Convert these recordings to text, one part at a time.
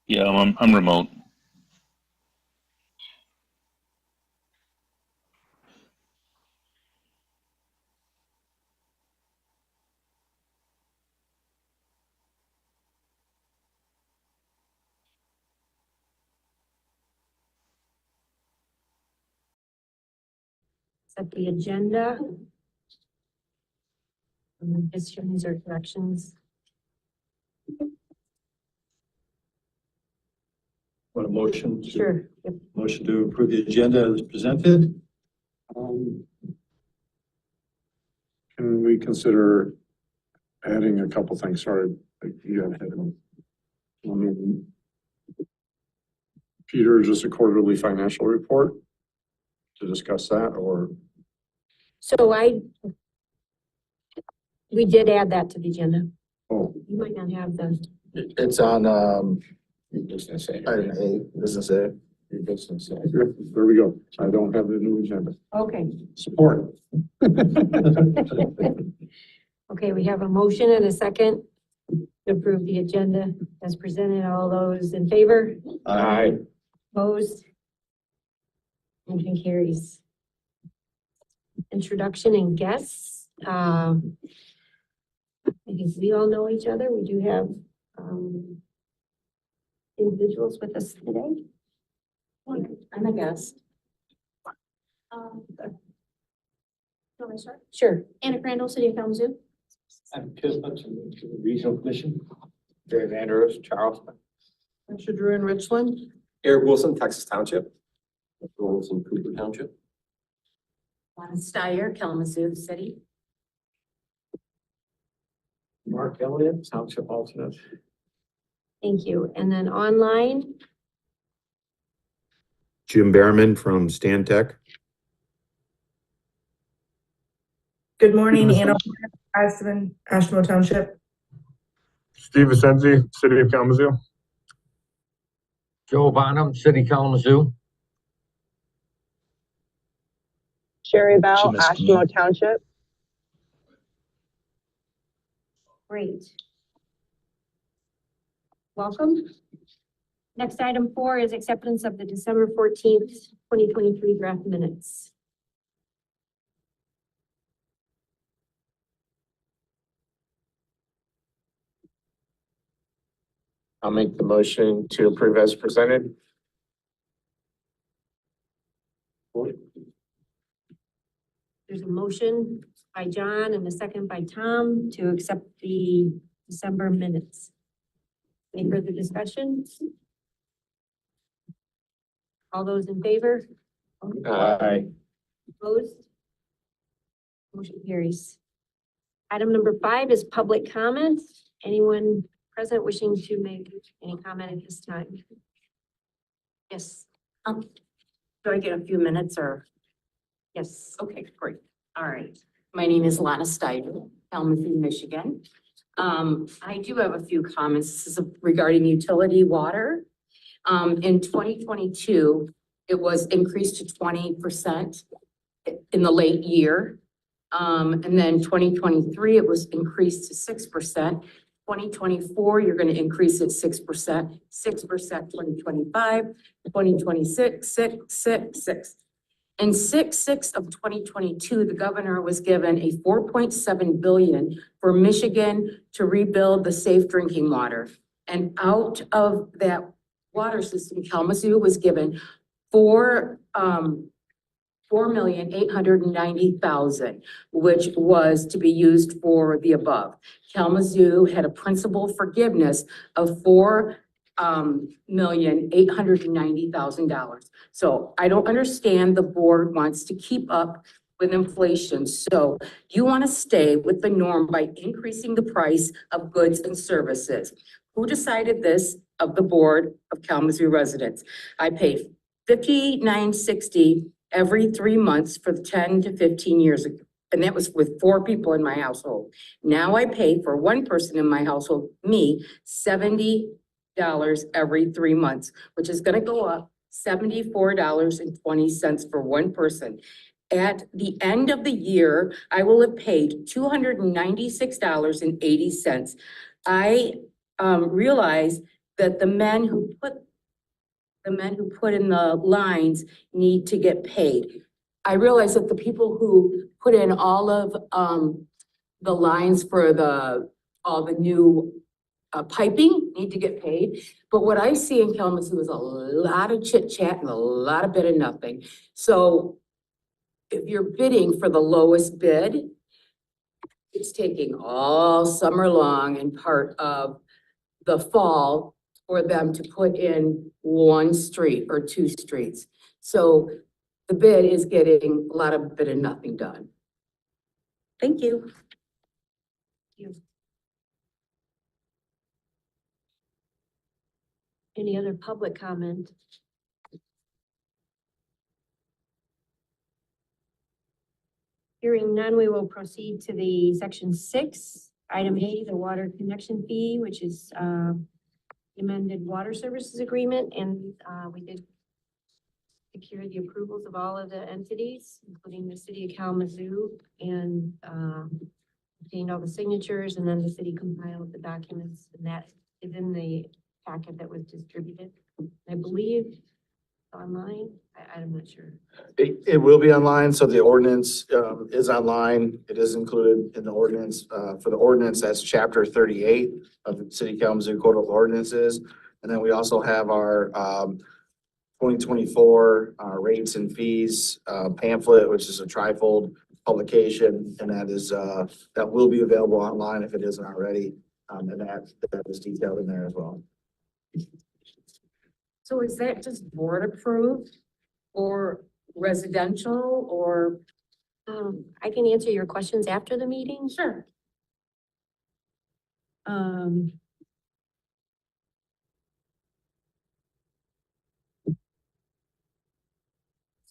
Yeah, I'm remote. Set the agenda. Additions or corrections. Want a motion? Sure. Yep. Motion to approve the agenda as presented. Can we consider adding a couple things? Sorry, you got ahead of me. Peter, just a quarterly financial report to discuss that, or? So we did add that to the agenda. Oh, You might not have the, It's on, business A. Item A, business A, your business A. there we go. I don't have the new agenda. okay. Support. Okay, we have a motion and a second to approve the agenda as presented. All those in favor? Aye. Opposed? Motion carries. Introduction and guests. I think we all know each other. We do have individuals with us today. I'm a guest. Want me to start? Sure. Anna Crandall, City of Kalamazoo. I'm Chris Hudson, to the Regional Commission. Dave Andrews, Charleston. Richard Drew in Richland. Eric Wilson, Texas Township. Wilson, Cooper Township. Lana Steyer, Kalamazoo City. Mark Elliott, Township Alternate. Thank you. And then online, Jim Behrman from Stantec. Good morning, Anna Oshtemo Township. Steve Vicenzi, City of Kalamazoo. Joe Bonham, City Kalamazoo. Sherry Bell, She missed me. Oshtemo Township. great. Welcome. Next item 4 is acceptance of the December 14th, 2023 draft minutes. I'll make the motion to approve as presented. There's a motion by John and a second by Tom to accept the December minutes. Any further discussion? All those in favor? Aye. Opposed? Motion carries. Item number 5 is public comment. Anyone present wishing to make any comment at this time? Yes, Do I get a few minutes or? yes. Okay, great. All right. My name is Lana Steyer, Kalamazoo, Michigan. I do have a few comments. This is regarding utility water. In 2022, it was increased to 20% in the late year. And then 2023, it was increased to 6%. 2024, you're going to increase it 6%, 6%, 2025, 2026, 6. In 6/6 of 2022, the governor was given a $4.7 billion for Michigan to rebuild the safe drinking water. And out of that water system, Kalamazoo was given $4,890,000, which was to be used for the above. Kalamazoo had a principal forgiveness of $4,890,000. So I don't understand the board wants to keep up with inflation. So you want to stay with the norm by increasing the price of goods and services. Who decided this of the board of Kalamazoo residents? I paid $59.60 every 3 months for 10 to 15 years ago. And that was with 4 people in my household. Now I pay for 1 person in my household, me, $70 every 3 months, which is going to go up $74.20 for 1 person. At the end of the year, I will have paid $296.80. I realize that the men who put in the lines need to get paid. I realize that the people who put in all of, the lines for all the new piping need to get paid. But what I see in Kalamazoo is a lot of chit chat and a lot of bit of nothing. So if you're bidding for the lowest bid, it's taking all summer long and part of the fall for them to put in one street or two streets. So the bid is getting a lot of bit of nothing done. Thank you. Any other public comment? Hearing none, we will proceed to the section 6, item A, the water connection fee, which is amended water services agreement, and we did secure the approvals of all of the entities, including the city of Kalamazoo, and obtained all the signatures, and then the city compiled the documents, and that is in the packet that was distributed. I believe online. I'm not sure. It will be online, so the ordinance is online. It is included in the ordinance. For the ordinance, that's chapter 38 of the City of Kalamazoo Code of Ordinances. And then we also have our 2024 rates and fees pamphlet, which is a trifold publication, and that will be available online if it isn't already. And that is detailed in there as well. So is that just board approved or residential or? I can answer your questions after the meeting. Sure.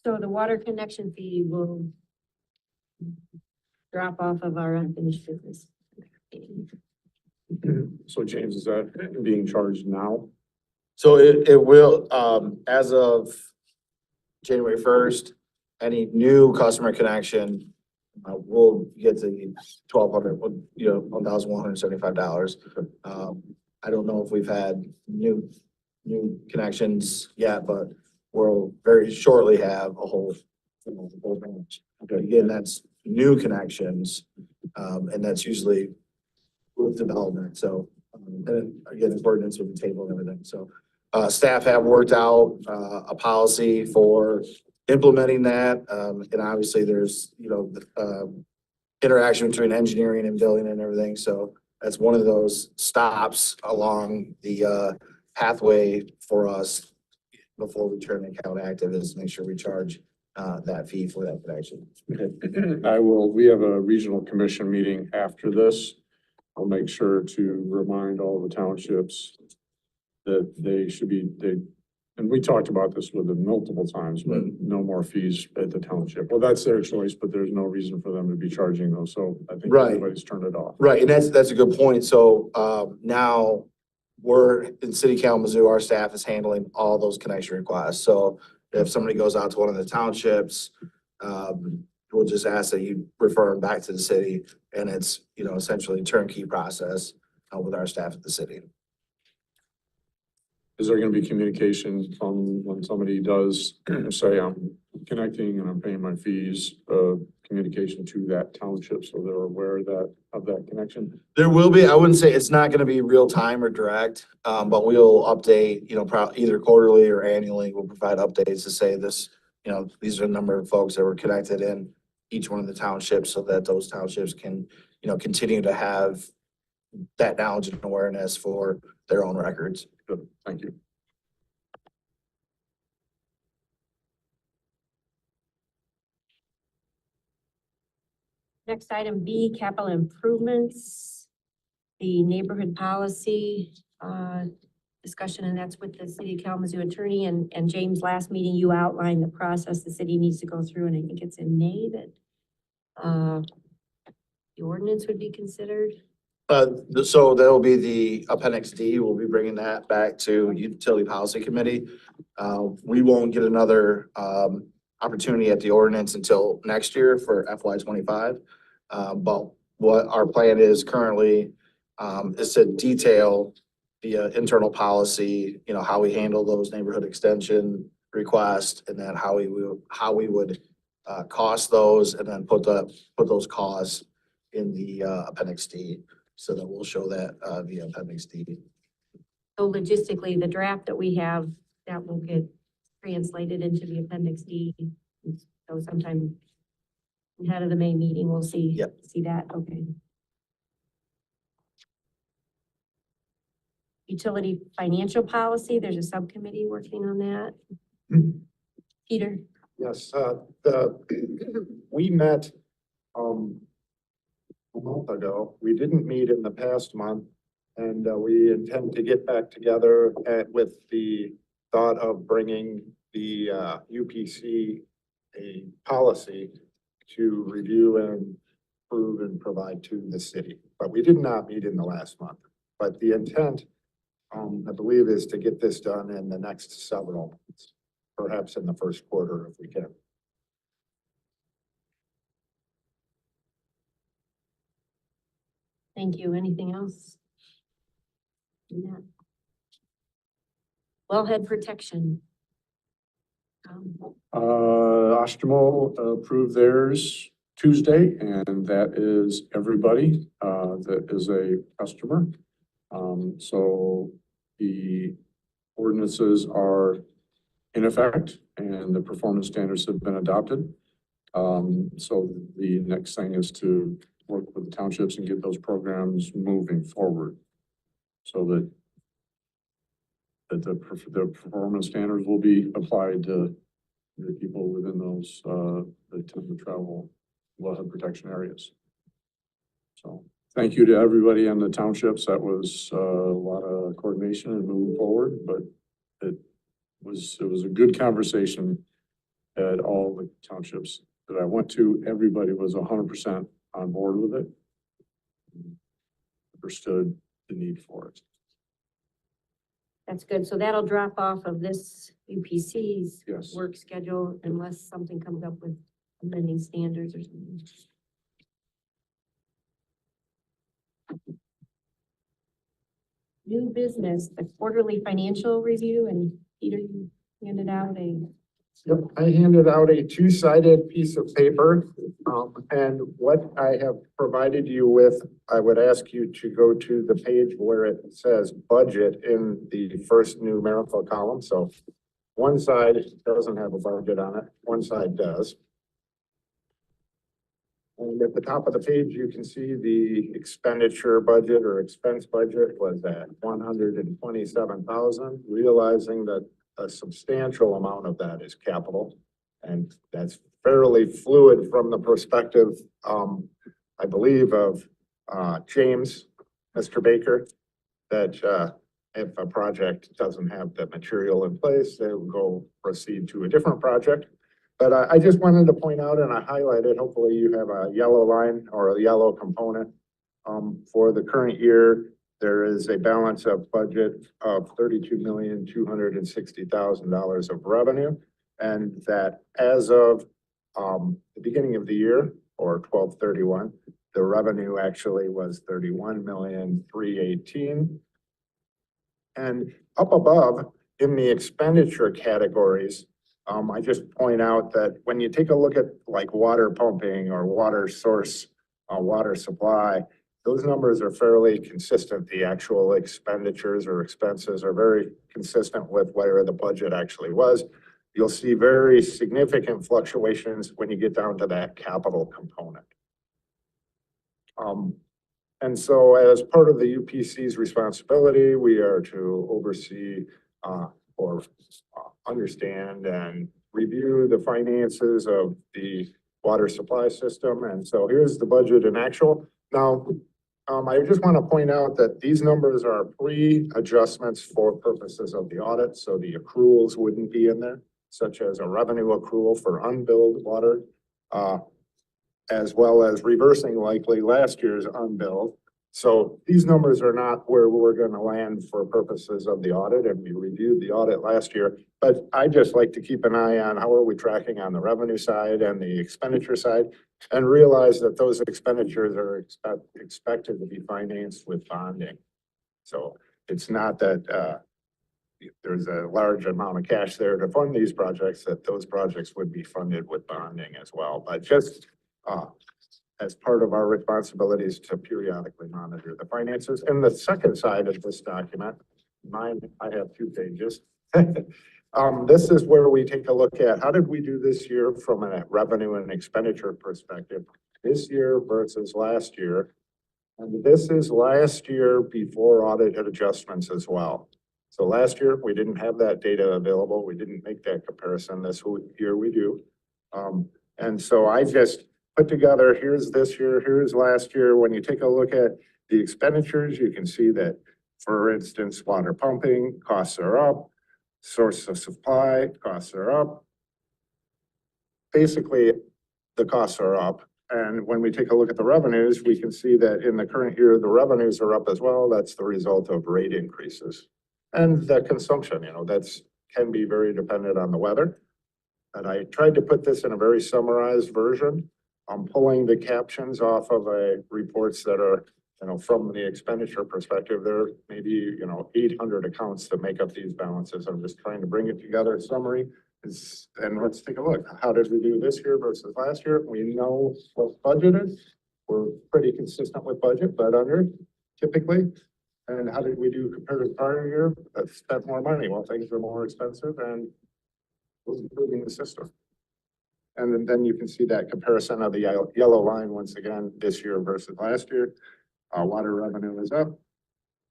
So the water connection fee will drop off of our unfinished business. So James, is that being charged now? So it will, as of January 1st, any new customer connection will get the $1,175. I don't know if we've had new connections yet, but we'll very shortly have a whole branch. Okay, again, that's new connections, and that's usually with development. So, and then again, the ordinance with the table and everything. So, staff have worked out a policy for implementing that. And obviously there's, interaction between engineering and building and everything. So that's one of those stops along the pathway for us before we turn the account active, is to make sure we charge that fee for that connection. We have a regional commission meeting after this. I'll make sure to remind all the townships that and we talked about this with them multiple times, but no more fees at the township. Well, that's their choice, but there's no reason for them to be charging those. So I think Right. everybody's turned it off. Right, and that's a good point. So now we're in City Kalamazoo, our staff is handling all those connection requests. So if somebody goes out to one of the townships, we'll just ask that you refer them back to the city, and it's, essentially a turnkey process with our staff at the city. Is there gonna be communication from when somebody does say, I'm connecting and I'm paying my fees, communication to that township so they're aware of that connection? There will be, I wouldn't say it's not gonna be real time or direct, but we'll update, either quarterly or annually, we'll provide updates to say this, these are the number of folks that were connected in each one of the townships, so that those townships can, continue to have that knowledge and awareness for their own records. Good, thank you. Next item B, capital improvements, the neighborhood policy discussion, and that's with the city of Kalamazoo attorney. And James, last meeting, you outlined the process the city needs to go through, and I think it's in May that the ordinance would be considered. So that'll be the Appendix D. We'll be bringing that back to Utility Policy Committee. We won't get another opportunity at the ordinance until next year for FY25. But what our plan is currently is to detail via internal policy, you know, how we handle those neighborhood extension requests, and then how we would cost those, and then put those costs in the appendix D, so that we'll show that via appendix D. So logistically, the draft that we have, that will get translated into the appendix D. So sometime ahead of the May meeting, we'll see. Yep. See that, okay. Utility financial policy, there's a subcommittee working on that. Peter? Yes, we met, a month ago. We didn't meet in the past month. And we intend to get back together with the thought of bringing the UPC a policy to review and approve and provide to the city. But we did not meet in the last month. But the intent, I believe, is to get this done in the next several months, perhaps in the first quarter if we can. Thank you. Anything else? Yeah. Wellhead protection. Oshtemo approved theirs Tuesday, and that is everybody that is a customer. So the ordinances are in effect and the performance standards have been adopted. So the next thing is to work with the townships and get those programs moving forward so that the performance standards will be applied to the people within those that tend to travel wellhead protection areas. So thank you to everybody in the townships. That was a lot of coordination and moving forward, but it was a good conversation at all the townships that I went to. Everybody was 100% on board with it. Understood the need for it. That's good. So that'll drop off of this UPC's Yes. work schedule unless something comes up with amending standards or something. New business, the quarterly financial review, and Peter, you handed out a, Yep, I handed out a two-sided piece of paper, and what I have provided you with, I would ask you to go to the page where it says budget in the first numerical column. So one side doesn't have a budget on it, one side does. And at the top of the page, you can see the expenditure budget or expense budget was at 127,000, realizing that a substantial amount of that is capital. And that's fairly fluid from the perspective, I believe, of James, Mr. Baker, that if a project doesn't have the material in place, they will go proceed to a different project. But I just wanted to point out, and I highlighted, hopefully you have a yellow line or a yellow component. For the current year, there is a balance of budget of $32,260,000 of revenue. And that as of the beginning of the year, or 12/31, the revenue actually was $31,318,000. And up above in the expenditure categories, I just point out that when you take a look at like water pumping or water source, water supply, those numbers are fairly consistent. The actual expenditures or expenses are very consistent with where the budget actually was. You'll see very significant fluctuations when you get down to that capital component. And so as part of the UPC's responsibility, we are to oversee or understand and review the finances of the water supply system. And so here's the budget in actual. Now, I just want to point out that these numbers are pre-adjustments for purposes of the audit. So the accruals wouldn't be in there, such as a revenue accrual for unbilled water, as well as reversing likely last year's unbilled. So these numbers are not where we're going to land for purposes of the audit, and we reviewed the audit last year. But I just like to keep an eye on how are we tracking on the revenue side and the expenditure side, and realize that those expenditures are expected to be financed with bonding. So it's not that, there's a large amount of cash there to fund these projects, that those projects would be funded with bonding as well. But just, as part of our responsibilities to periodically monitor the finances. And the second side of this document, mine, I have 2 pages. This is where we take a look at, how did we do this year from a revenue and expenditure perspective, this year versus last year. And this is last year before audited adjustments as well. So last year, we didn't have that data available. We didn't make that comparison. This year we do. And so I just put together, here's this year, here's last year. When you take a look at the expenditures, you can see that, for instance, water pumping, costs are up. Source of supply, costs are up. Basically, the costs are up. And when we take a look at the revenues, we can see that in the current year, the revenues are up as well. That's the result of rate increases. And the consumption, that's can be very dependent on the weather. And I tried to put this in a very summarized version. I'm pulling the captions off of reports that are, from the expenditure perspective, there may be, 800 accounts that make up these balances. I'm just trying to bring it together, summary. And let's take a look. How did we do this year versus last year? We know what's budgeted. We're pretty consistent with budget, but under typically. And how did we do compared to the prior year? That spent more money. Well, things are more expensive and was improving the system. And then you can see that comparison of the yellow line once again, this year versus last year. Water revenue is up.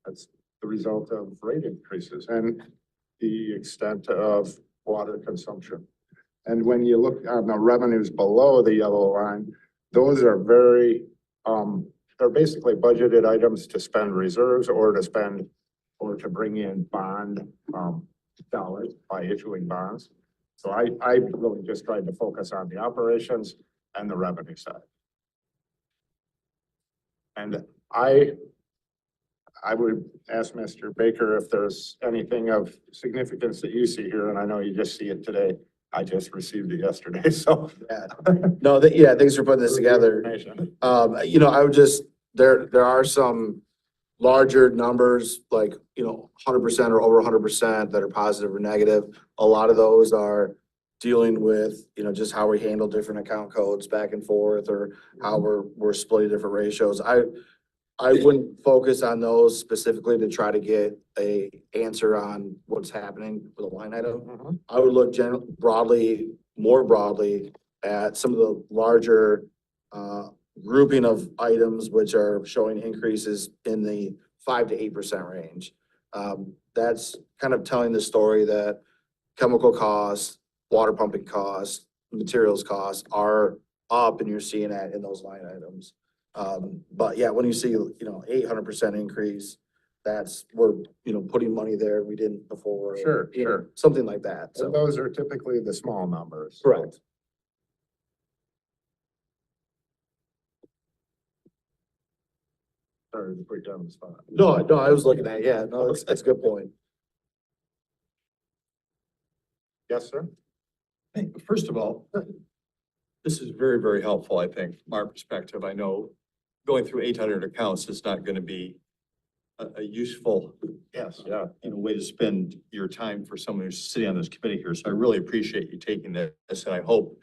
That's the result of rate increases and the extent of water consumption. And when you look on the revenues below the yellow line, those are very, they're basically budgeted items to spend reserves or to bring in bond dollars by issuing bonds. So I really just tried to focus on the operations and the revenue side. And I would ask Mr. Baker if there's anything of significance that you see here, and I know you just see it today. I just received it yesterday, so. Yeah. No, thanks for putting this together. I would just, there are some larger numbers, like, 100% or over 100% that are positive or negative. A lot of those are dealing with, just how we handle different account codes back and forth, or how we're splitting different ratios. I wouldn't focus on those specifically to try to get a answer on what's happening with a line item. I would look more broadly at some of the larger grouping of items which are showing increases in the 5 to 8% range. That's kind of telling the story that chemical costs, water pumping costs, materials costs are up, and you're seeing that in those line items. But yeah, when you see, 800% increase, we're putting money there we didn't before. Sure. Something like that. So So, those are typically the small numbers. correct. Sorry to put you on the spot. No, I was looking at, yeah, no, that's a good point. Yes, sir. Hey, first of all, this is very, very helpful, I think, from our perspective. I know going through 800 accounts is not going to be a useful, Yes, yeah. way to spend your time for someone who's sitting on this committee here. So I really appreciate you taking this, and I hope,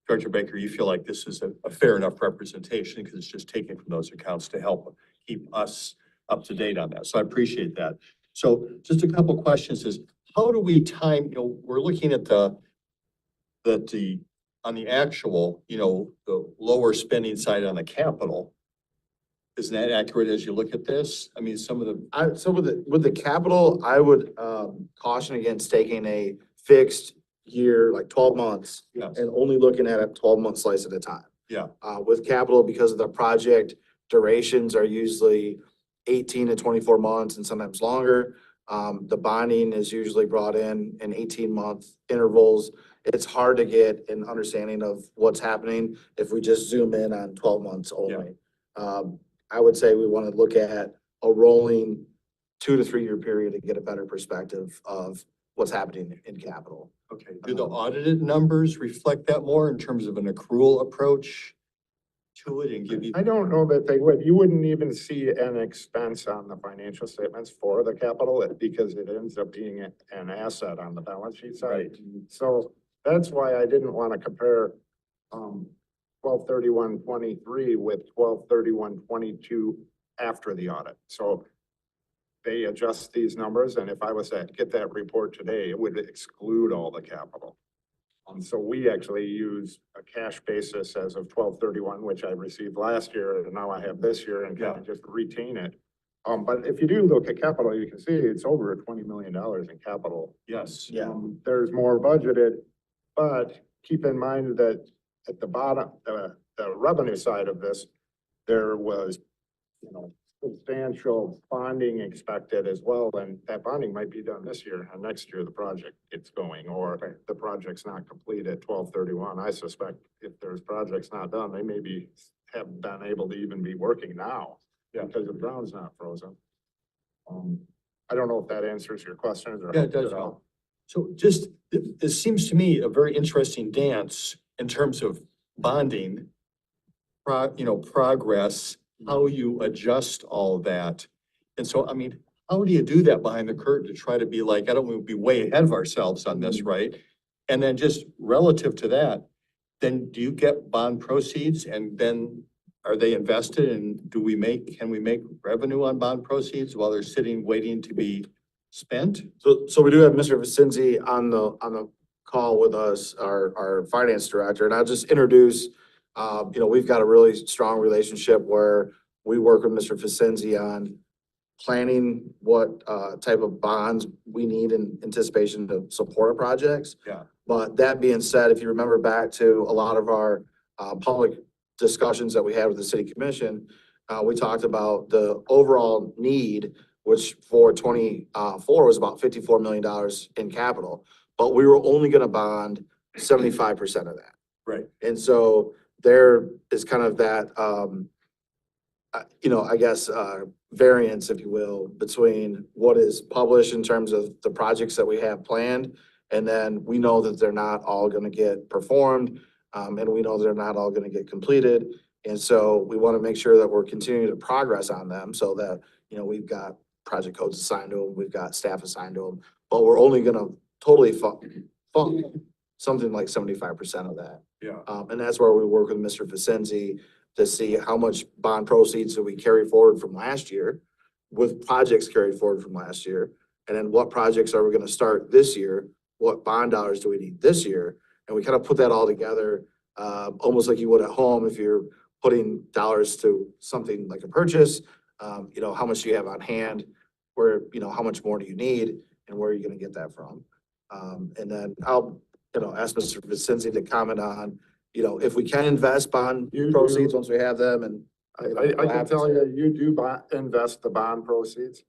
Director Baker, you feel like this is a fair enough representation, because it's just taken from those accounts to help keep us up to date on that. So I appreciate that. So just a couple questions is, how do we time, we're looking at on the actual, the lower spending side on the capital. Isn't that accurate as you look at this? I mean, So with the capital, I would caution against taking a fixed year, like 12 months, yes, and only looking at a 12-month slice at a time. yeah, With capital, because of the project durations are usually 18 to 24 months and sometimes longer. The bonding is usually brought in 18-month intervals. It's hard to get an understanding of what's happening if we just zoom in on 12 months only. I would say we want to look at a rolling 2 to 3 year period to get a better perspective of what's happening in capital. okay. Do the audited numbers reflect that more in terms of an accrual approach to it and give you? I don't know that they would. You wouldn't even see an expense on the financial statements for the capital because it ends up being an asset on the balance sheet side. Right. So that's why I didn't want to compare, 12/31/23 with 12/31/22 after the audit. So they adjust these numbers, and if I was to get that report today, it would exclude all the capital. So we actually use a cash basis as of 12/31, which I received last year, and now I have this year, and kind of just retain it. But if you do look at capital, you can see it's over $20 million in capital. Yes. Yeah. There's more budgeted, but keep in mind that at the bottom, the revenue side of this, there was, substantial bonding expected as well, and that bonding might be done this year, and next year the project gets going, or the project's not complete at 12/31. I suspect if there's projects not done, they maybe have been able to even be working now. Yeah. Because the ground's not frozen. I don't know if that answers your questions or. Yeah, it does. So just, this seems to me a very interesting dance in terms of bonding, progress, how you adjust all that. And so, I mean, how do you do that behind the curtain to try to be like, I don't want to be way ahead of ourselves on this, right? And then just relative to that, then do you get bond proceeds and then are they invested and can we make revenue on bond proceeds while they're sitting waiting to be spent? So we do have Mr. Vicinzi on the call with us, our finance director, and I'll just introduce, we've got a really strong relationship where we work with Mr. Vicinzi on planning what type of bonds we need in anticipation to support our projects. Yeah. But that being said, if you remember back to a lot of our public discussions that we had with the city commission, we talked about the overall need, which for 24 was about $54 million in capital, but we were only gonna bond 75% of that. Right. And so there is kind of that, I guess, variance, if you will, between what is published in terms of the projects that we have planned. And then we know that they're not all gonna get performed, and we know they're not all gonna get completed. And so we wanna make sure that we're continuing to progress on them so that, we've got project codes assigned to them, we've got staff assigned to them, but we're only gonna totally fund something like 75% of that. Yeah. And that's where we work with Mr. Vicenzi to see how much bond proceeds do we carry forward from last year with projects carried forward from last year. And then what projects are we gonna start this year? What bond dollars do we need this year? And we kind of put that all together, almost like you would at home if you're putting dollars to something like a purchase. How much do you have on hand? Where, how much more do you need? And where are you gonna get that from? And then I'll, ask Mr. Vicenzi to comment on, if we can invest bond You do. proceeds once we have them and. I can tell you, you do invest the bond proceeds,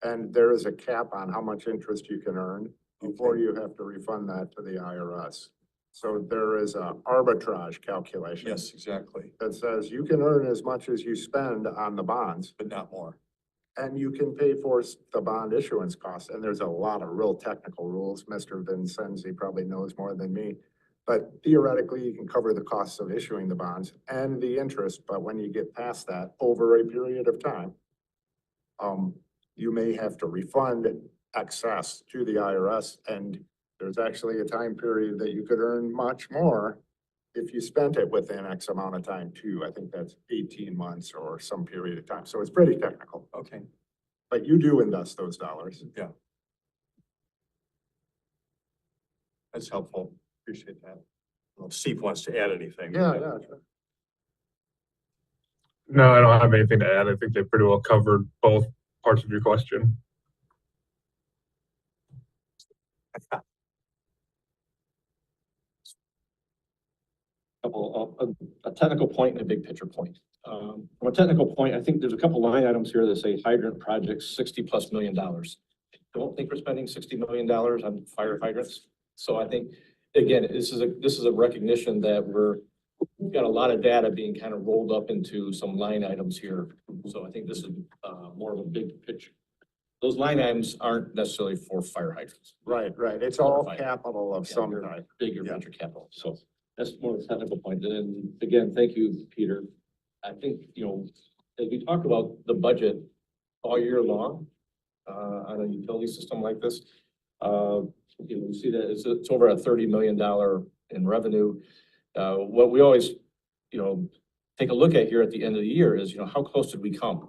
and there is a cap on how much interest you can earn before you have to refund that to the IRS. So there is a arbitrage calculation. Yes, exactly. That says you can earn as much as you spend on the bonds, But not more. and you can pay for the bond issuance costs. And there's a lot of real technical rules. Mr. Vincenzi probably knows more than me. But theoretically, you can cover the costs of issuing the bonds and the interest, but when you get past that over a period of time, you may have to refund excess to the IRS, and there's actually a time period that you could earn much more if you spent it within X amount of time too. I think that's 18 months or some period of time. So it's pretty technical, Okay. but you do invest those dollars. Yeah. That's helpful. Appreciate that. Well, Steve wants to add anything. Yeah, yeah. Sure. No, I don't have anything to add. I think they pretty well covered both parts of your question. A technical point and a big picture point. From a technical point, I think there's a couple line items here that say hydrant projects, $60+ million. I don't think we're spending $60 million on fire hydrants. So I think, again, this is a recognition that we've got a lot of data being kind of rolled up into some line items here. So I think this is more of a big picture. Those line items aren't necessarily for fire hydrants. Right. It's all capital of some type. Bigger venture capital. So that's more of a technical point. And then again, thank you, Peter, I think, as we talk about the budget all year long, on a utility system like this, we see that it's over a $30 million in revenue. What we always, take a look at here at the end of the year is, how close did we come?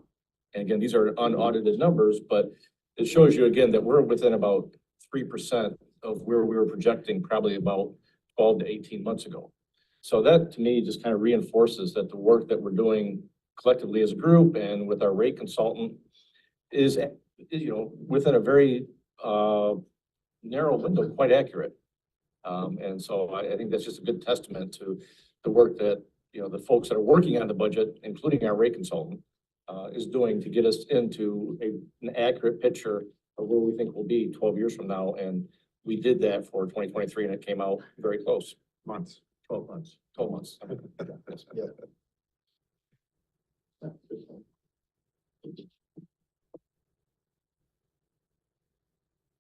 And again, these are unaudited numbers, but it shows you again that we're within about 3% of where we were projecting probably about 12 to 18 months ago. So that to me just kind of reinforces that the work that we're doing collectively as a group and with our rate consultant is, within a very narrow window, quite accurate. And so I think that's just a good testament to the work that, the folks that are working on the budget, including our rate consultant, is doing to get us into an accurate picture of where we think we'll be 12 years from now. And we did that for 2023 and it came out very close. 12 months. Yeah.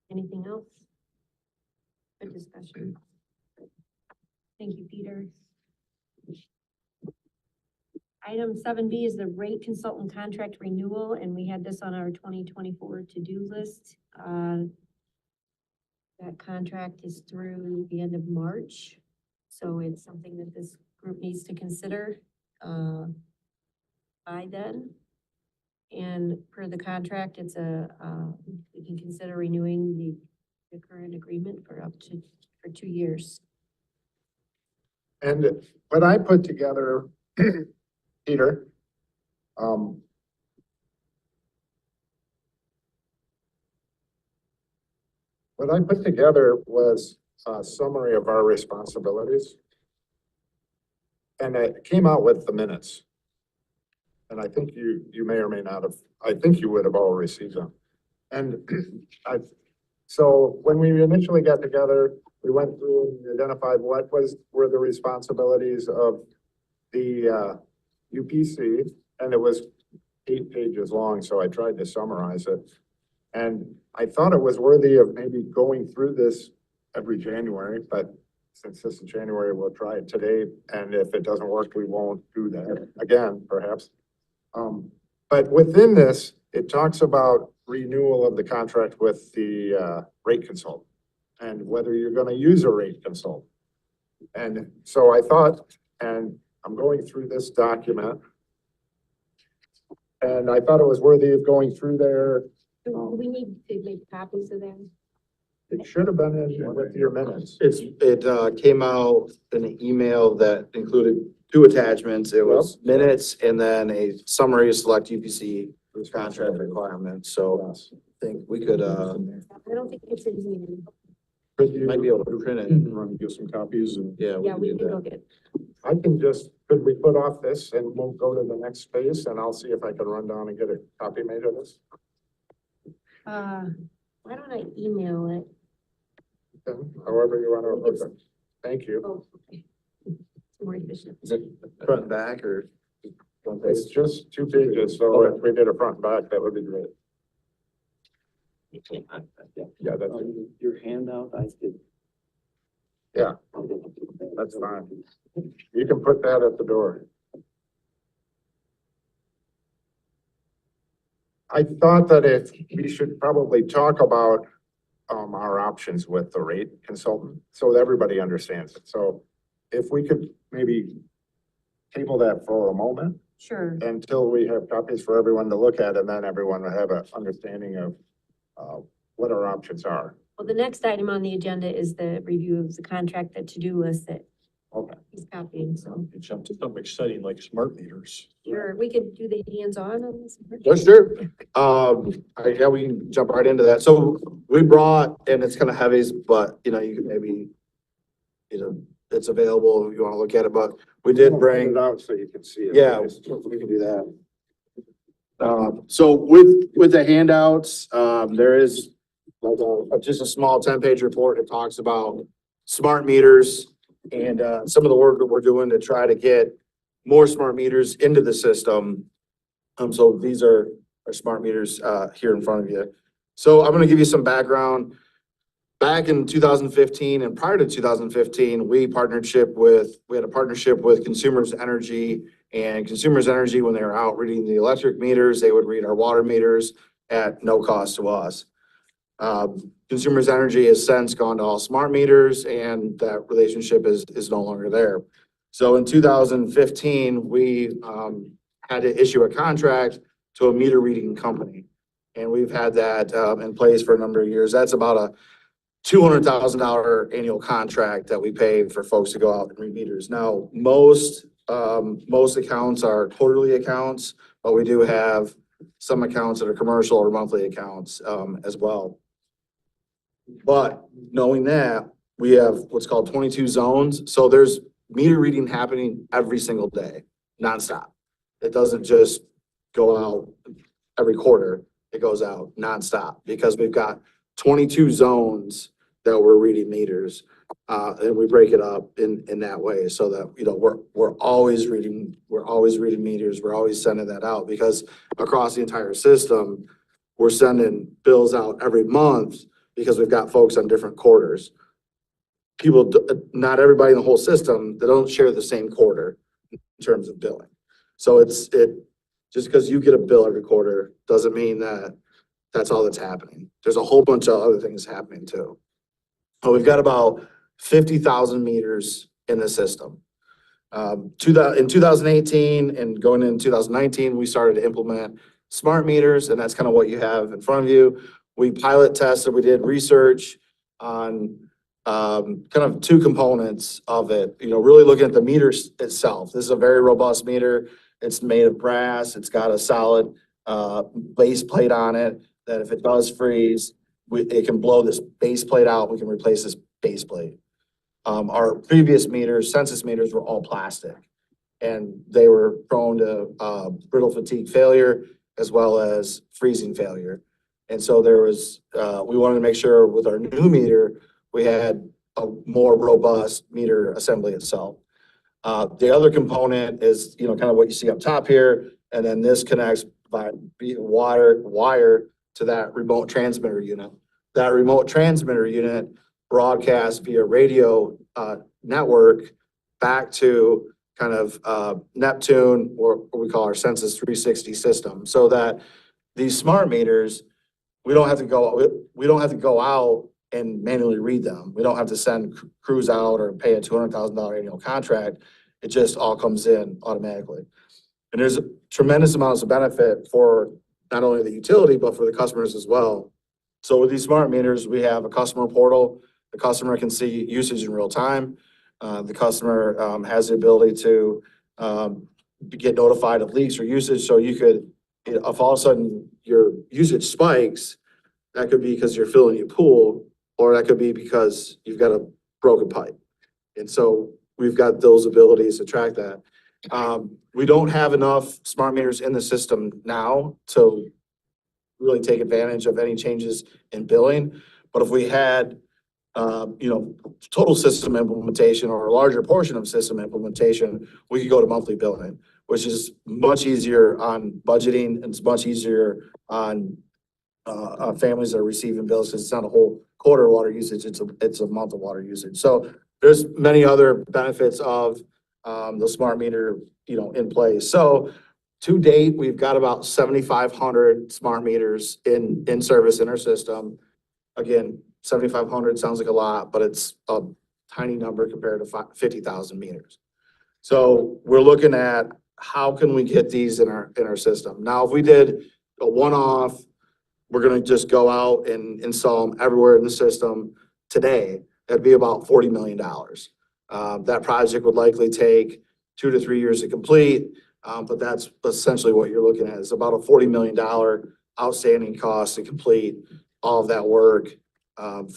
Anything else? Good discussion. Thank you, Peter. Item 7B is the rate consultant contract renewal, and we had this on our 2024 to-do list. That contract is through the end of March, so it's something that this group needs to consider by then. And per the contract, it's we can consider renewing the current agreement for up to, for 2 years. And what I put together, Peter, what I put together was a summary of our responsibilities. And it came out with the minutes. And I think you may or may not have, I think you would have all received them. And so when we initially got together, we went through and identified what were the responsibilities of the UPC, and it was 8 pages long, so I tried to summarize it. And I thought it was worthy of maybe going through this every January, but since this is January, we'll try it today, and if it doesn't work, we won't do that again, perhaps. But within this, it talks about renewal of the contract with the rate consultant and whether you're gonna use a rate consultant. And so I thought, and I'm going through this document, and I thought it was worthy of going through there. Do we need to make copies of them? It should have been in with your minutes. It came out in an email that included 2 attachments. It was minutes and then a summary of select UPC contract requirements. So I think we could, I don't think it's in here. Could you might be able to print it. run and get some copies and Yeah, Yeah, we we can can go do get. I can just, could we put off this and we'll go to the next space and I'll see if I can run down and get a copy made of this? Why don't I email it? Okay, however you want to approach it. Thank you. Oh, okay. It's more efficient. Is it front and back or? It's just 2 pages, so if we did a front and back, that would be great. Yeah, that's, Your handout, I did. yeah, that's fine. You can put that at the door. I thought that we should probably talk about our options with the rate consultant so that everybody understands it. So if we could maybe table that for a moment Sure. until we have copies for everyone to look at, and then everyone will have an understanding of what our options are. Well, the next item on the agenda is the review of the contract, the to-do list that Okay. he's copying, so. It jumped to something exciting like smart meters. Sure, we could do the hands-on on this. Yes, sure. Yeah, we can jump right into that. So we brought, and it's kind of heavy, but you can maybe, it's available if you want to look at it, but we did bring. Print it out so you can see it. Yeah, we can do that. So with the handouts, there is like just a small 10-page report that talks about smart meters and some of the work that we're doing to try to get more smart meters into the system. So these are our smart meters here in front of you. So I'm going to give you some background. Back in 2015 and prior to 2015, we had a partnership with Consumers Energy And Consumers Energy, when they were out reading the electric meters, they would read our water meters at no cost to us. Consumers Energy has since gone to all smart meters, and that relationship is no longer there. So in 2015, we had to issue a contract to a meter reading company. And we've had that in place for a number of years. That's about a $200,000 annual contract that we pay for folks to go out and read meters. Now, most accounts are quarterly accounts, but we do have some accounts that are commercial or monthly accounts as well. But knowing that, we have what's called 22 zones. So there's meter reading happening every single day, nonstop. It doesn't just go out every quarter. It goes out nonstop because we've got 22 zones that we're reading meters. And we break it up in that way so that, you know, we're always reading meters. We're always sending that out because across the entire system, we're sending bills out every month because we've got folks on different quarters. Not everybody in the whole system, they don't share the same quarter in terms of billing. So just because you get a bill every quarter doesn't mean that that's all that's happening. There's a whole bunch of other things happening too. So we've got about 50,000 meters in the system. In 2018 and going into 2019, we started to implement smart meters, and that's kind of what you have in front of you. We pilot tested, we did research on kind of two components of it, you know, really looking at the meter itself. This is a very robust meter. It's made of brass. It's got a solid base plate on it that if it does freeze, it can blow this base plate out. We can replace this base plate. Our previous meters, census meters, were all plastic, and they were prone to brittle fatigue failure as well as freezing failure. And so we wanted to make sure with our new meter, we had a more robust meter assembly itself. The other component is, you know, kind of what you see up top here, and then this connects by wire to that remote transmitter unit. That remote transmitter unit broadcasts via radio network back to kind of Neptune, or what we call our Census 360 system, so that these smart meters, we don't have to go out and manually read them. We don't have to send crews out or pay a $200,000 annual contract. It just all comes in automatically. And there's tremendous amounts of benefit for not only the utility, but for the customers as well. So with these smart meters, we have a customer portal. The customer can see usage in real time. The customer has the ability to get notified of leaks or usage. So you could, if all of a sudden your usage spikes, that could be because you're filling your pool, or that could be because you've got a broken pipe. And so we've got those abilities to track that. We don't have enough smart meters in the system now to really take advantage of any changes in billing. But if we had, you know, total system implementation or a larger portion of system implementation, we could go to monthly billing, which is much easier on budgeting, and it's much easier on families that are receiving bills, because it's not a whole quarter of water usage, it's a month of water usage. So there's many other benefits of the smart meter, you know, in place. So to date, we've got about 7,500 smart meters in service in our system. Again, 7,500 sounds like a lot, but it's a tiny number compared to 50,000 meters. So we're looking at how can we get these in our system. Now, if we did a one-off, we're going to just go out and install them everywhere in the system today, that'd be about $40 million. That project would likely take 2 to 3 years to complete, but that's essentially what you're looking at, is about a $40 million outstanding cost to complete all of that work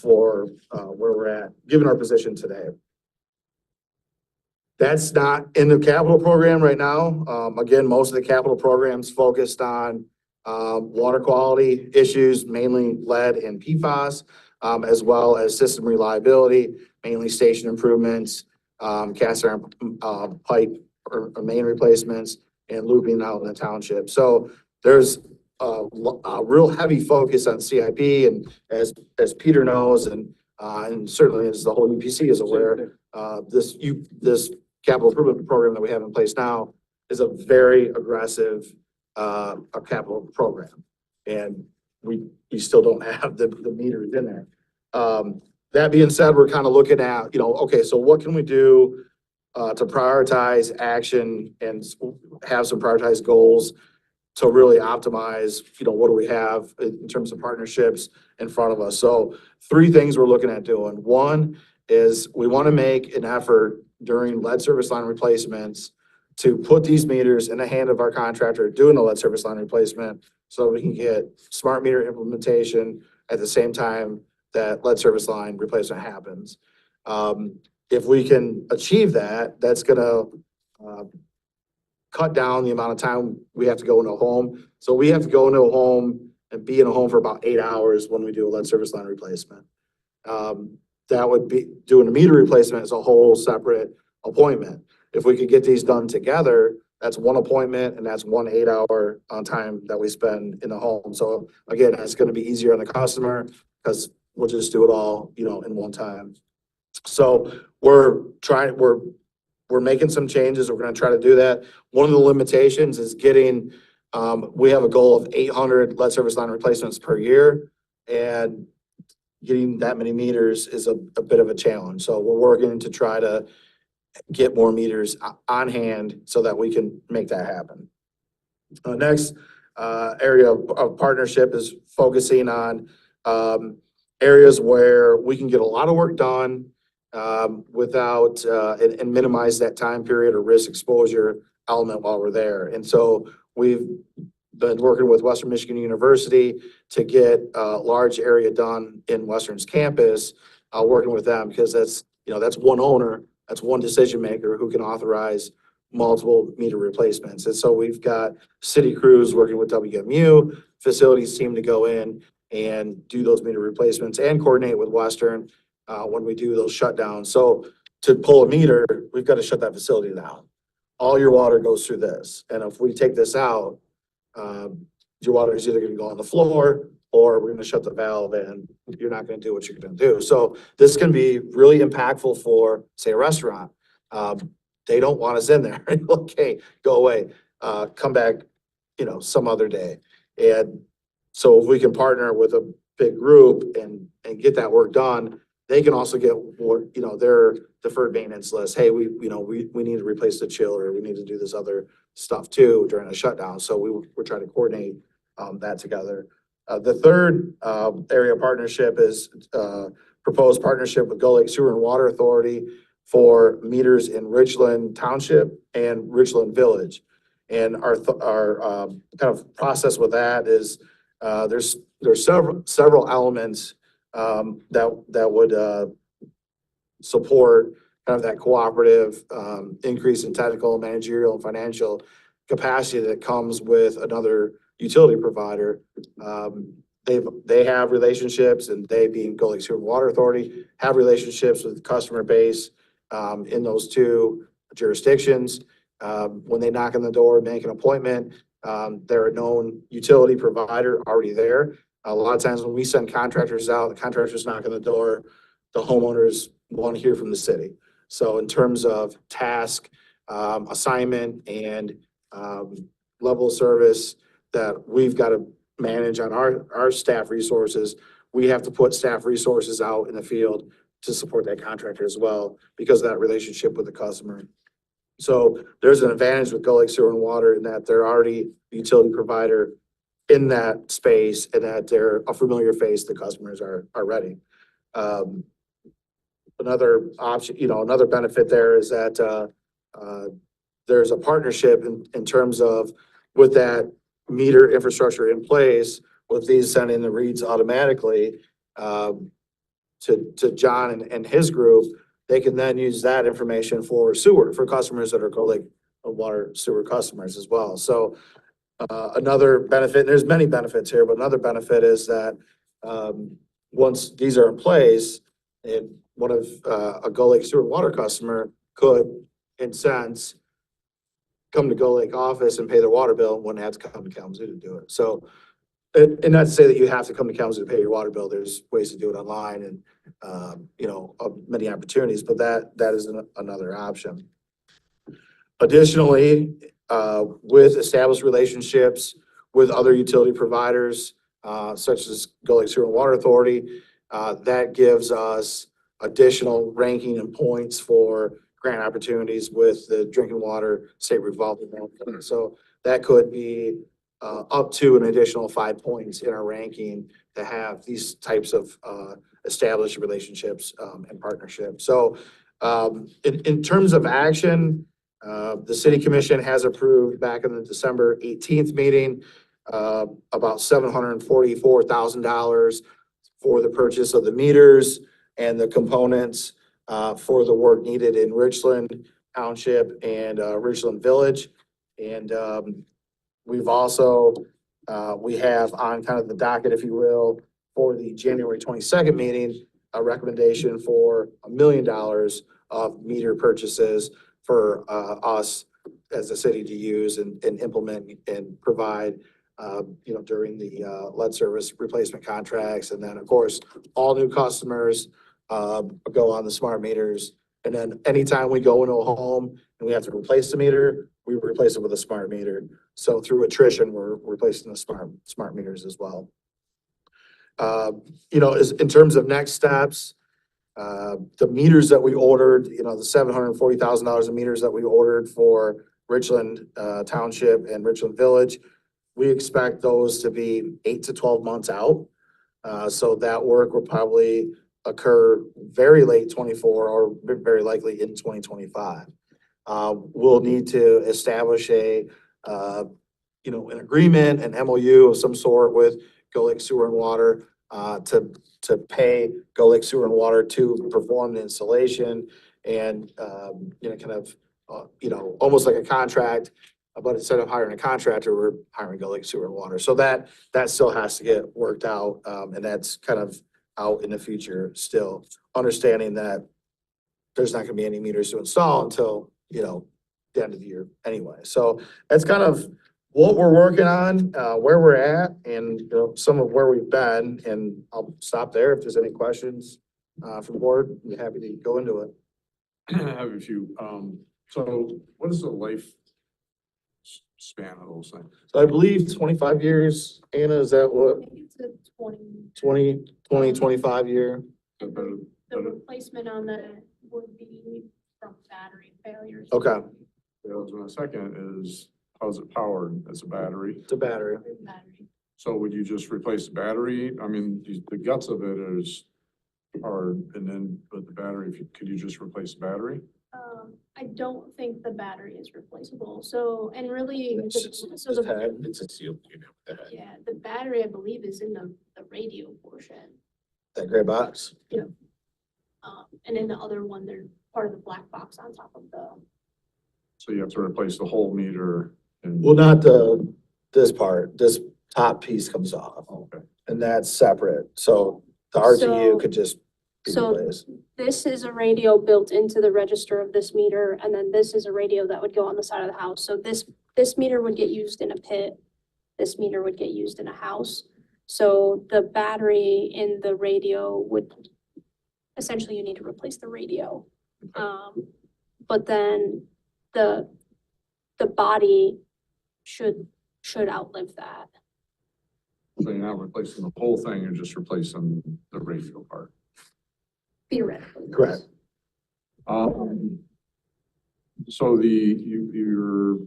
for where we're at, given our position today. That's not in the capital program right now. Again, most of the capital programs focused on water quality issues, mainly lead and PFAS, as well as system reliability, mainly station improvements, cast iron pipe or main replacements, and looping out in the township. So there's a real heavy focus on CIP, and as Peter knows, and certainly as the whole UPC is aware, this capital improvement program that we have in place now is a very aggressive, a capital program. And we still don't have the meters in there. That being said, we're kind of looking at, okay, so what can we do to prioritize action and have some prioritized goals to really optimize, what do we have in terms of partnerships in front of us? So 3 things we're looking at doing. One is we want to make an effort during lead service line replacements to put these meters in the hand of our contractor doing the lead service line replacement so we can get smart meter implementation at the same time that lead service line replacement happens. If we can achieve that, that's gonna cut down the amount of time we have to go into a home. So we have to go into a home and be in a home for about 8 hours when we do a lead service line replacement. That would be, doing a meter replacement is a whole separate appointment. If we could get these done together, that's one appointment and that's 1 8-hour time that we spend in the home. So again, it's gonna be easier on the customer because we'll just do it all, in one time. So we're making some changes. We're gonna try to do that. One of the limitations is getting, we have a goal of 800 lead service line replacements per year. And getting that many meters is a bit of a challenge. So we're working to try to get more meters on hand so that we can make that happen. Next area of partnership is focusing on areas where we can get a lot of work done without and minimize that time period or risk exposure element while we're there. And so we've been working with Western Michigan University to get a large area done in Western's campus, working with them because that's one owner, that's one decision maker who can authorize multiple meter replacements. And so we've got city crews working with WMU, facilities team to go in and do those meter replacements and coordinate with Western when we do those shutdowns. So to pull a meter, we've got to shut that facility down. All your water goes through this. And if we take this out, your water is either going to go on the floor or we're going to shut the valve and you're not going to do what you're going to do. So this can be really impactful for, say, a restaurant. They don't want us in there. Okay, go away. Come back, some other day. And so if we can partner with a big group and get that work done, they can also get more, their deferred maintenance list. Hey, we need to replace the chiller. We need to do this other stuff too during a shutdown. So we're trying to coordinate that together. The third area of partnership is proposed partnership with Gull Lake Sewer and Water Authority for meters in Richland Township and Richland Village. And our kind of process with that is there's several elements that would support kind of that cooperative increase in technical, managerial, and financial capacity that comes with another utility provider. They have relationships, and they, being Gull Lake Sewer and Water Authority, have relationships with the customer base in those 2 jurisdictions. When they knock on the door, make an appointment, they're a known utility provider already there. A lot of times when we send contractors out, the contractors knock on the door, the homeowners want to hear from the city. So in terms of task, assignment, and level of service that we've got to manage on our staff resources, we have to put staff resources out in the field to support that contractor as well because of that relationship with the customer. So there's an advantage with Gull Lake Sewer and Water in that they're already a utility provider in that space and that they're a familiar face. The customers are ready. Another option, another benefit there is that there's a partnership in terms of with that meter infrastructure in place, with these sending the reads automatically to John and his group, they can then use that information for customers that are Gull Lake Water Sewer customers as well. So another benefit, and there's many benefits here, but another benefit is that once these are in place, and one of a Gull Lake Sewer Water customer could, in sense, come to Gull Lake office and pay their water bill and wouldn't have to come to Kalamazoo to do it. So, and not to say that you have to come to Kalamazoo to pay your water bill. There's ways to do it online and, many opportunities, but that is another option. Additionally, with established relationships with other utility providers, such as Gulf Sewer and Water Authority. That gives us additional ranking and points for grant opportunities with the drinking water state revolving loan. So that could be up to an additional 5 points in our ranking to have these types of established relationships and partnerships. So in terms of action, the city commission has approved back in the December 18th meeting about $744,000 for the purchase of the meters and the components for the work needed in Richland Township and Richland Village. And we've also, we have on kind of the docket, if you will, for the January 22nd meeting, a recommendation for $1 million of meter purchases for us as a city to use and implement and provide, during the lead service replacement contracts. And then, of course, all new customers go on the smart meters. And then anytime we go into a home and we have to replace the meter, we replace it with a smart meter. So through attrition, we're replacing the smart meters as well. In terms of next steps, the meters that we ordered, the $740,000 of meters that we ordered for Richland Township and Richland Village, we expect those to be 8 to 12 months out. So that work will probably occur very late 24 or very likely in 2025. We'll need to establish an agreement, an MOU of some sort with Go Lake Sewer and Water to pay Go Lake Sewer and Water to perform the installation and, almost like a contract, but instead of hiring a contractor, we're hiring Go Lake Sewer and Water. So that still has to get worked out, and that's kind of out in the future still, understanding that there's not gonna be any meters to install until, the end of the year anyway. So that's kind of what we're working on, where we're at, and some of where we've been. And I'll stop there. If there's any questions from the board, I'm happy to go into it. I have a few. So what is the life span of those things? So I believe 25 years, Anna, is that what, I think it's a 20. 25 year? And the replacement on that would be from battery failures. Okay, The second is, how's it powered? It's a battery. it's a battery. Battery. So would you just replace the battery? I mean, the guts of it is hard, and then with the battery, could you just replace the battery? I don't think the battery is replaceable. So, and really, so The the, head, it's a sealed unit with the head. yeah, the battery, I believe, is in the radio portion. That gray box? And then the other one, they're part of the black box on top of the, So you have to replace the whole meter and. Well, not this part, this top piece comes off, Okay. and that's separate. So the RTU could just be So- replaced. This is a radio built into the register of this meter, and then this is a radio that would go on the side of the house. So this meter would get used in a pit. This meter would get used in a house. So the battery in the radio would, essentially you need to replace the radio. But then the body should outlive that. So you're not replacing the whole thing, you're just replacing the radio part. Theoretically. Correct. So you're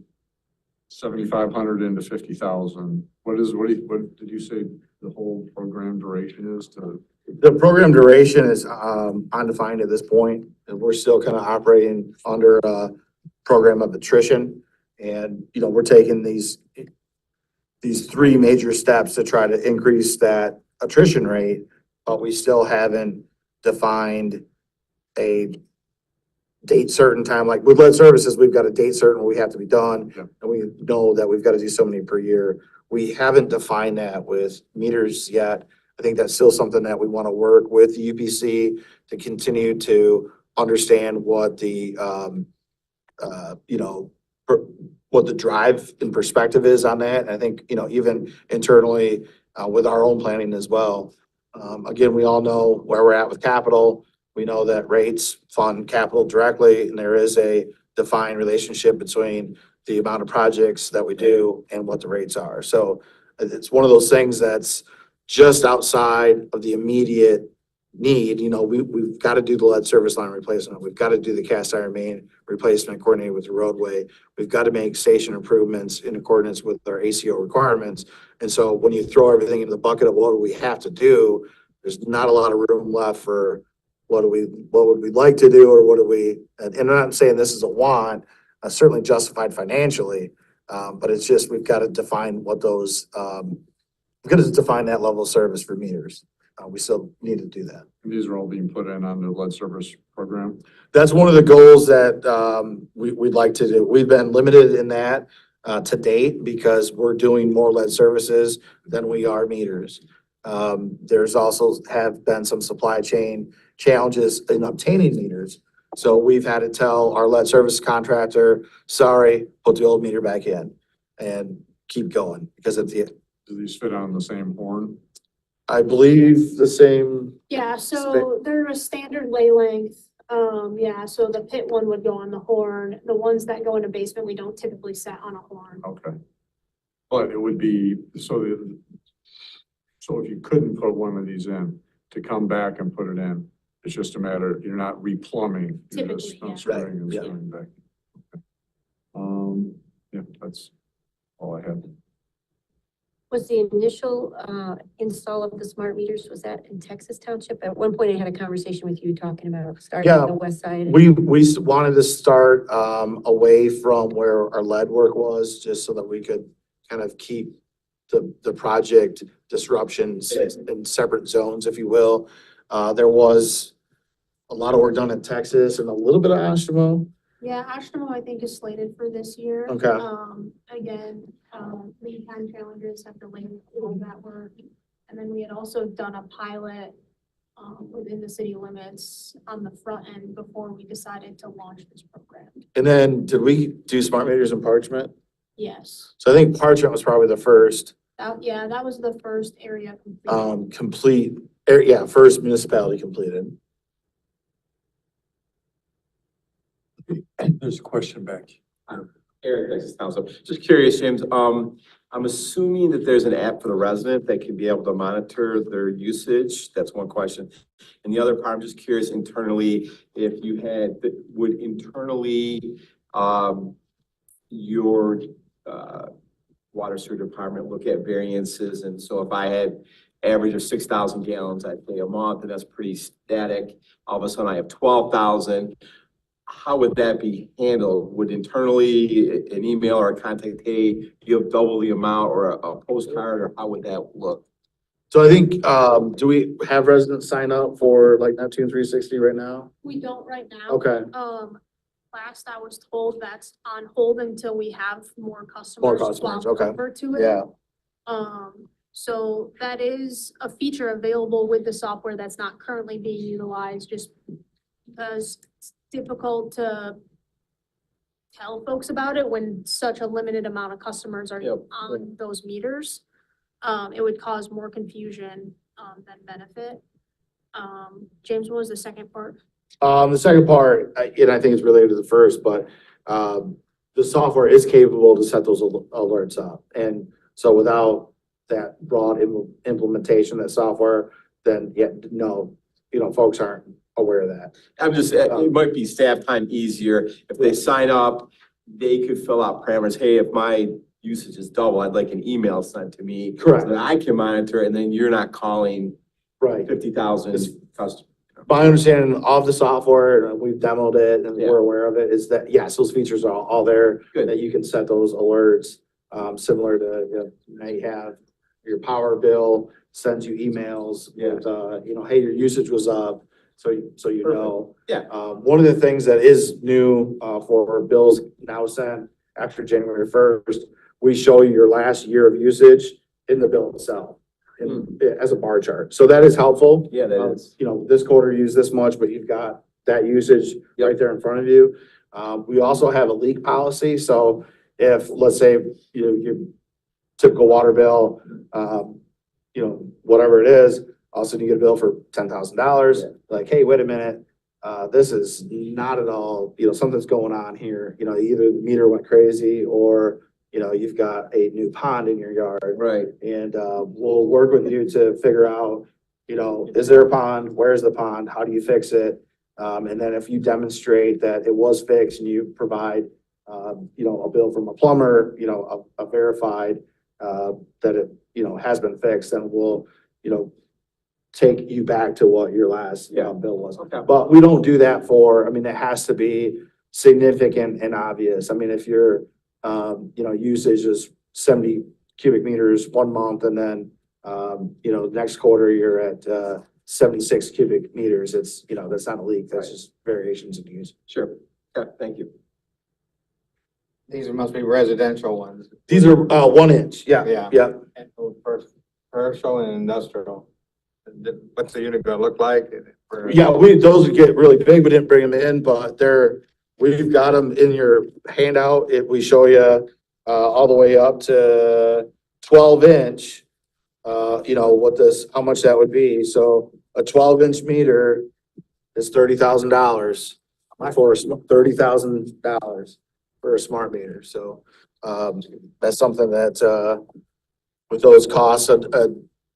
7,500 into 50,000. What did you say the whole program duration is to? The program duration is undefined at this point, and we're still kind of operating under a program of attrition. And, we're taking these three major steps to try to increase that attrition rate, but we still haven't defined a date certain time. Like with lead services, we've got a date certain where we have to be done, Yeah. and we know that we've got to do so many per year. We haven't defined that with meters yet. I think that's still something that we want to work with the UPC to continue to understand what the, what the drive and perspective is on that. And I think, even internally with our own planning as well. Again, we all know where we're at with capital. We know that rates fund capital directly, and there is a defined relationship between the amount of projects that we do and what the rates are. So it's one of those things that's just outside of the immediate need. You know, we've got to do the lead service line replacement. We've got to do the cast iron main replacement coordinated with the roadway. We've got to make station improvements in accordance with our ACO requirements. And so when you throw everything into the bucket of what do we have to do, there's not a lot of room left for what would we like to do, or what do we, and I'm not saying this is a want, certainly justified financially, but it's just, we've got to define what those, we've got to define that level of service for meters. We still need to do that. And these are all being put in on the lead service program. That's one of the goals that we'd like to do. We've been limited in that to date because we're doing more lead services than we are meters. There's also have been some supply chain challenges in obtaining meters. So we've had to tell our lead service contractor, sorry, put the old meter back in and keep going because of the, Do these fit on the same horn? I believe the same. Yeah, so they're a standard lay length. Yeah, so the pit one would go on the horn. The ones that go in the basement, we don't typically set on a horn. Okay. But it would be, so if you couldn't put one of these in, to come back and put it in, it's just a matter, you're not replumbing. You're just Typically, yeah. unscrewing and Right, yeah. screwing back. Okay. Yeah, that's all I had. Was the initial install of the smart meters, was that in Texas Township? At one point I had a conversation with you talking about starting Yeah, on the west side. We wanted to start away from where our lead work was, just so that we could kind of keep the project disruptions in separate zones, if you will. There was a lot of work done in Texas and a little bit of Oshtemo. Yeah, Oshtemo, I think, is slated for this year. Okay. Again, lead time challenges have delayed all that work. And then we had also done a pilot within the city limits on the front end before we decided to launch this program. And then did we do smart meters in Parchment? Yes, So I think Parchment was probably the first yeah, that was the first area completed. first municipality completed. There's a question back. Eric, Texas Township. Just curious, James, I'm assuming that there's an app for the resident that can be able to monitor their usage. That's one question. And the other part, I'm just curious internally, if you had, would internally, your, water sewer department look at variances? And so if I had average of 6,000 gallons, I'd pay a month, and that's pretty static. All of a sudden I have 12,000. How would that be handled? Would internally an email or a contact, hey, you have double the amount, or a postcard, or how would that look? So I think, do we have residents sign up for like Neptune 360 right now? We don't right now. Okay, Last I was told that's on hold until we have more customers. More customers, swap okay. over to it. yeah, So that is a feature available with the software that's not currently being utilized, just because it's difficult to tell folks about it when such a limited amount of customers are Yep. on those meters. It would cause more confusion than benefit. James, what was the second part? the second part, and I think it's related to the first, but, the software is capable to set those alerts up. And so without that broad implementation of that software, then folks aren't aware of that. I'm just, it might be staff time easier. If they sign up, they could fill out parameters. Hey, if my usage is double, I'd like an email sent to me. Correct. So that I can monitor, and then you're not calling Right. 50,000 customers. My understanding of the software, and we've demoed it and Yeah. we're aware of it, is that, yes, those features are all there. Good. That you can set those alerts, similar to, now you have your power bill, sends you emails Yeah. with, hey, your usage was up, so you know. Yeah. One of the things that is new, for bills now sent after January 1st, we show you your last year of usage in the bill itself, as a bar chart. So that is helpful. Yeah, that is. This quarter used this much, but you've got that usage right there in front of you. We also have a leak policy. So if, let's say, your typical water bill, whatever it is, all of a sudden you get a bill for $10,000. Yeah. Like, hey, wait a minute, This is not at all, something's going on here. Either the meter went crazy or, you've got a new pond in your yard. Right. And, we'll work with you to figure out, is there a pond? Where's the pond? How do you fix it? And then if you demonstrate that it was fixed and you provide, a bill from a plumber, a verified, that it, has been fixed, then we'll, take you back to what your last, bill was. Okay. But we don't do that it has to be significant and obvious. If your, usage is 70 cubic meters 1 month and then, next quarter you're at, 76 cubic meters, it's, that's not a leak, that's just variations in use. Sure. Okay, thank you. These must be residential ones. These are, 1 inch, yeah. Yeah. Yeah. And for commercial and industrial. What's the unit gonna look like? Yeah, those would get really big, we didn't bring them in, but we've got them in your handout. We show you, all the way up to 12 inch. How much that would be. So a 12-inch meter is $30,000 for $30,000 for a smart meter. So, that's something that, with those costs,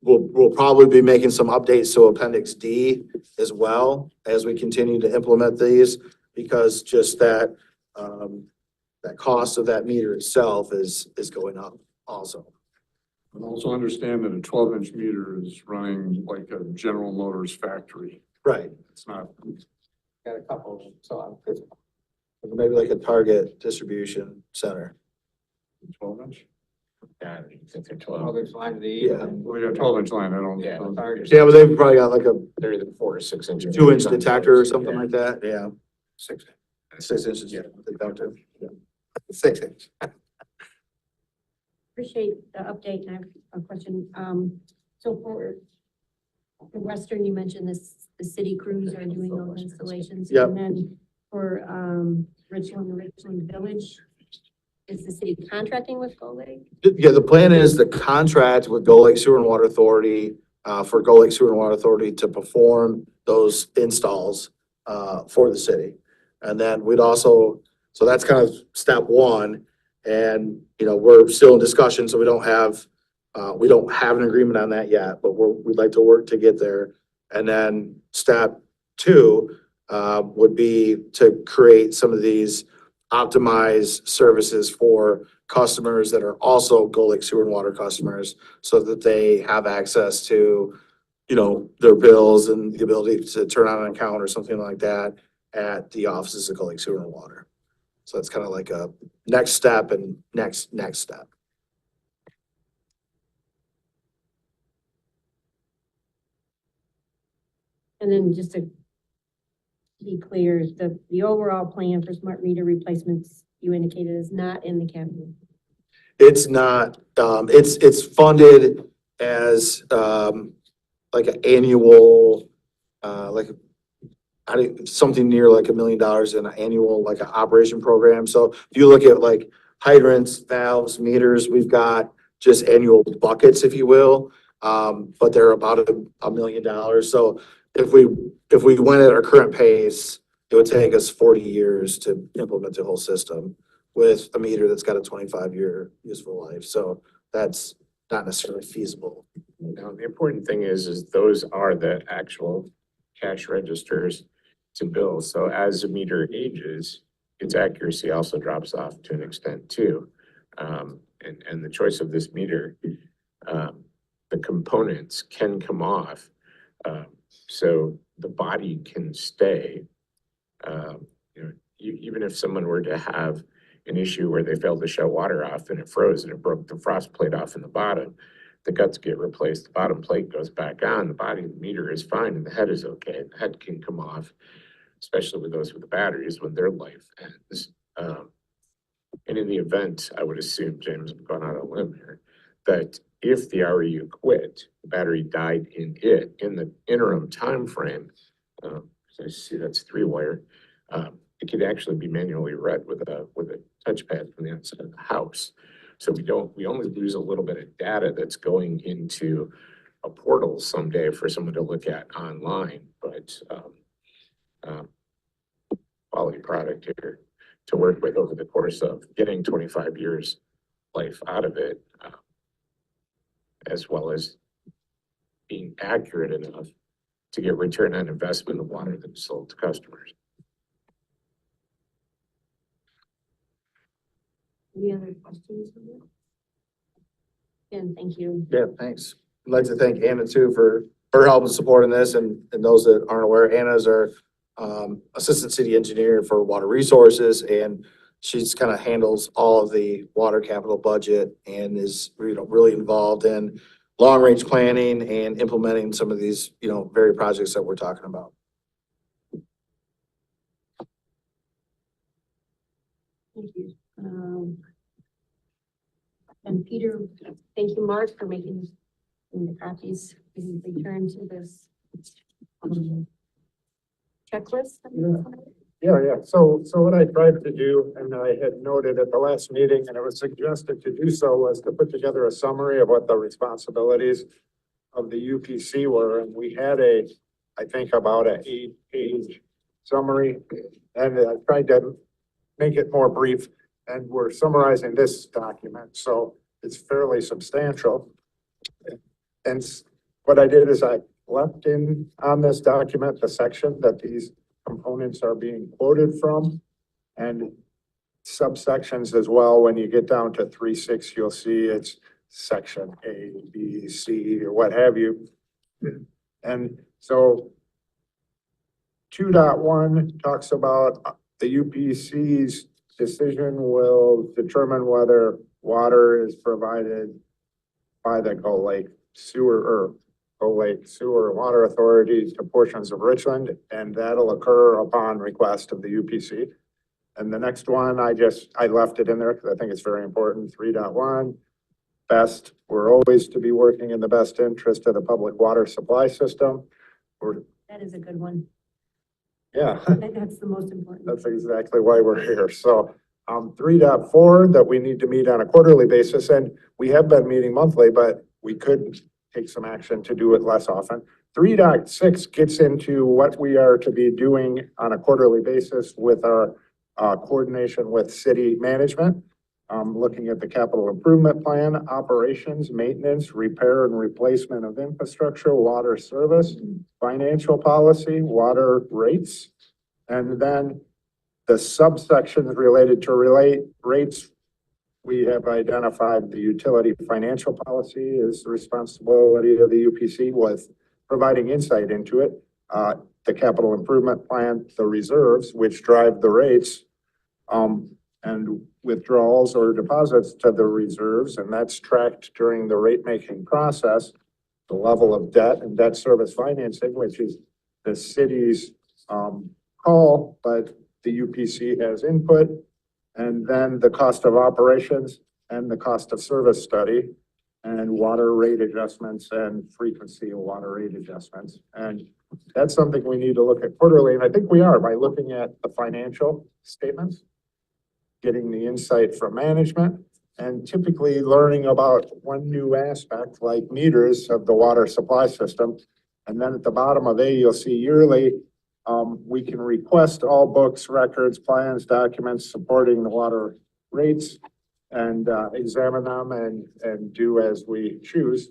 we'll probably be making some updates to Appendix D as well as we continue to implement these, because just that cost of that meter itself is going up also. And also understand that a 12-inch meter is running like a General Motors factory. Right. It's not, Got a couple of them, so Maybe like a Target distribution center. 12-inch? yeah, since they're 12. There's line to the Yeah. Well, you got 12-inch line, I don't. Yeah, Target. Yeah, but they've probably got like a They're either 4 or 6 inches. 2-inch detector or something like that. Yeah. 6 6 inches. Yeah. Yeah. 6 inch. Appreciate the update, and I have a question. So for Western, you mentioned the city crews are doing those installations. Yep. And then for, Richland Village, is the city contracting with Go Lake? Yeah, the plan is the contract with Gull Lake Sewer and Water Authority, for Gull Lake Sewer and Water Authority to perform those installs, for the city. And then so that's kind of step one. And, we're still in discussion, so we don't have an agreement on that yet, but we'd like to work to get there. And then step two, would be to create some of these optimized services for customers that are also Gull Lake Sewer and Water customers, so that they have access to, their bills and the ability to turn on an account or something like that at the offices of Gull Lake Sewer and Water. So that's kind of like a next step and next step. And then just to be clear, the overall plan for smart meter replacements you indicated is not in the capital. It's not, it's funded as, like an annual, something near like $1 million in an annual, like an operation program. So if you look at like hydrants, valves, meters, we've got just annual buckets, if you will. But they're about $1 million. So if we went at our current pace, it would take us 40 years to implement the whole system with a meter that's got a 25-year useful life. So that's not necessarily feasible. Now, the important thing is those are the actual cash registers to bill. So as the meter ages, its accuracy also drops off to an extent too. And the choice of this meter, the components can come off. So the body can stay. Even if someone were to have an issue where they failed to shut water off and it froze and it broke the frost plate off in the bottom, the guts get replaced, the bottom plate goes back on, the body of the meter is fine, and the head is okay. The head can come off, especially with those with the batteries when their life ends. And in the event, I would assume, James, I'm going out on a limb here, that if the REU quit, the battery died in the interim time frame, so I see that's 3-wire, it could actually be manually read with a touchpad from the outside of the house. So we only lose a little bit of data that's going into a portal someday for someone to look at online. But quality product here to work with over the course of getting 25 years life out of it, as well as being accurate enough to get return on investment of water that's sold to customers. Any other questions? Again, thank you. Yeah, thanks. I'd like to thank Anna too for her help and support in this, and those that aren't aware, Anna's our assistant city engineer for water resources, and she's kind of handles all of the water capital budget and is, really involved in long-range planning and implementing some of these, very projects that we're talking about. Thank you. And Peter, thank you, Mark, for making the copies. We can return to this checklist. Yeah. So what I tried to do, and I had noted at the last meeting, and it was suggested to do so, was to put together a summary of what the responsibilities of the UPC were. And we had I think about an 8-page summary, and I tried to make it more brief, and we're summarizing this document, so it's fairly substantial. And what I did is I left in on this document the section that these components are being quoted from, and subsections as well. When you get down to 3.6, you'll see it's section A, B, C, or what have you. And so 2.1 talks about the UPC's decision will determine whether water is provided by the Gull Lake Sewer Water Authority to portions of Richland, and that'll occur upon request of the UPC. And the next one, I left it in there because I think it's very important. 3.1, we're always to be working in the best interest of the public water supply system. That is a good one. Yeah. I think that's the most important. That's exactly why we're here. So 3.4, that we need to meet on a quarterly basis, and we have been meeting monthly, but we could take some action to do it less often. 3.6 gets into what we are to be doing on a quarterly basis with our coordination with city management, looking at the capital improvement plan, operations, maintenance, repair and replacement of infrastructure, water service, financial policy, water rates, and then the subsections related to rates. We have identified the utility financial policy is the responsibility of the UPC with providing insight into it. The capital improvement plan, the reserves, which drive the rates, and withdrawals or deposits to the reserves, and that's tracked during the rate making process. The level of debt and debt service financing, which is the city's call, but the UPC has input, and then the cost of operations and the cost of service study and water rate adjustments and frequency of water rate adjustments. And that's something we need to look at quarterly. And I think we are by looking at the financial statements, getting the insight from management, and typically learning about one new aspect like meters of the water supply system. And then at the bottom of A, you'll see yearly, we can request all books, records, plans, documents supporting the water rates and examine them and do as we choose.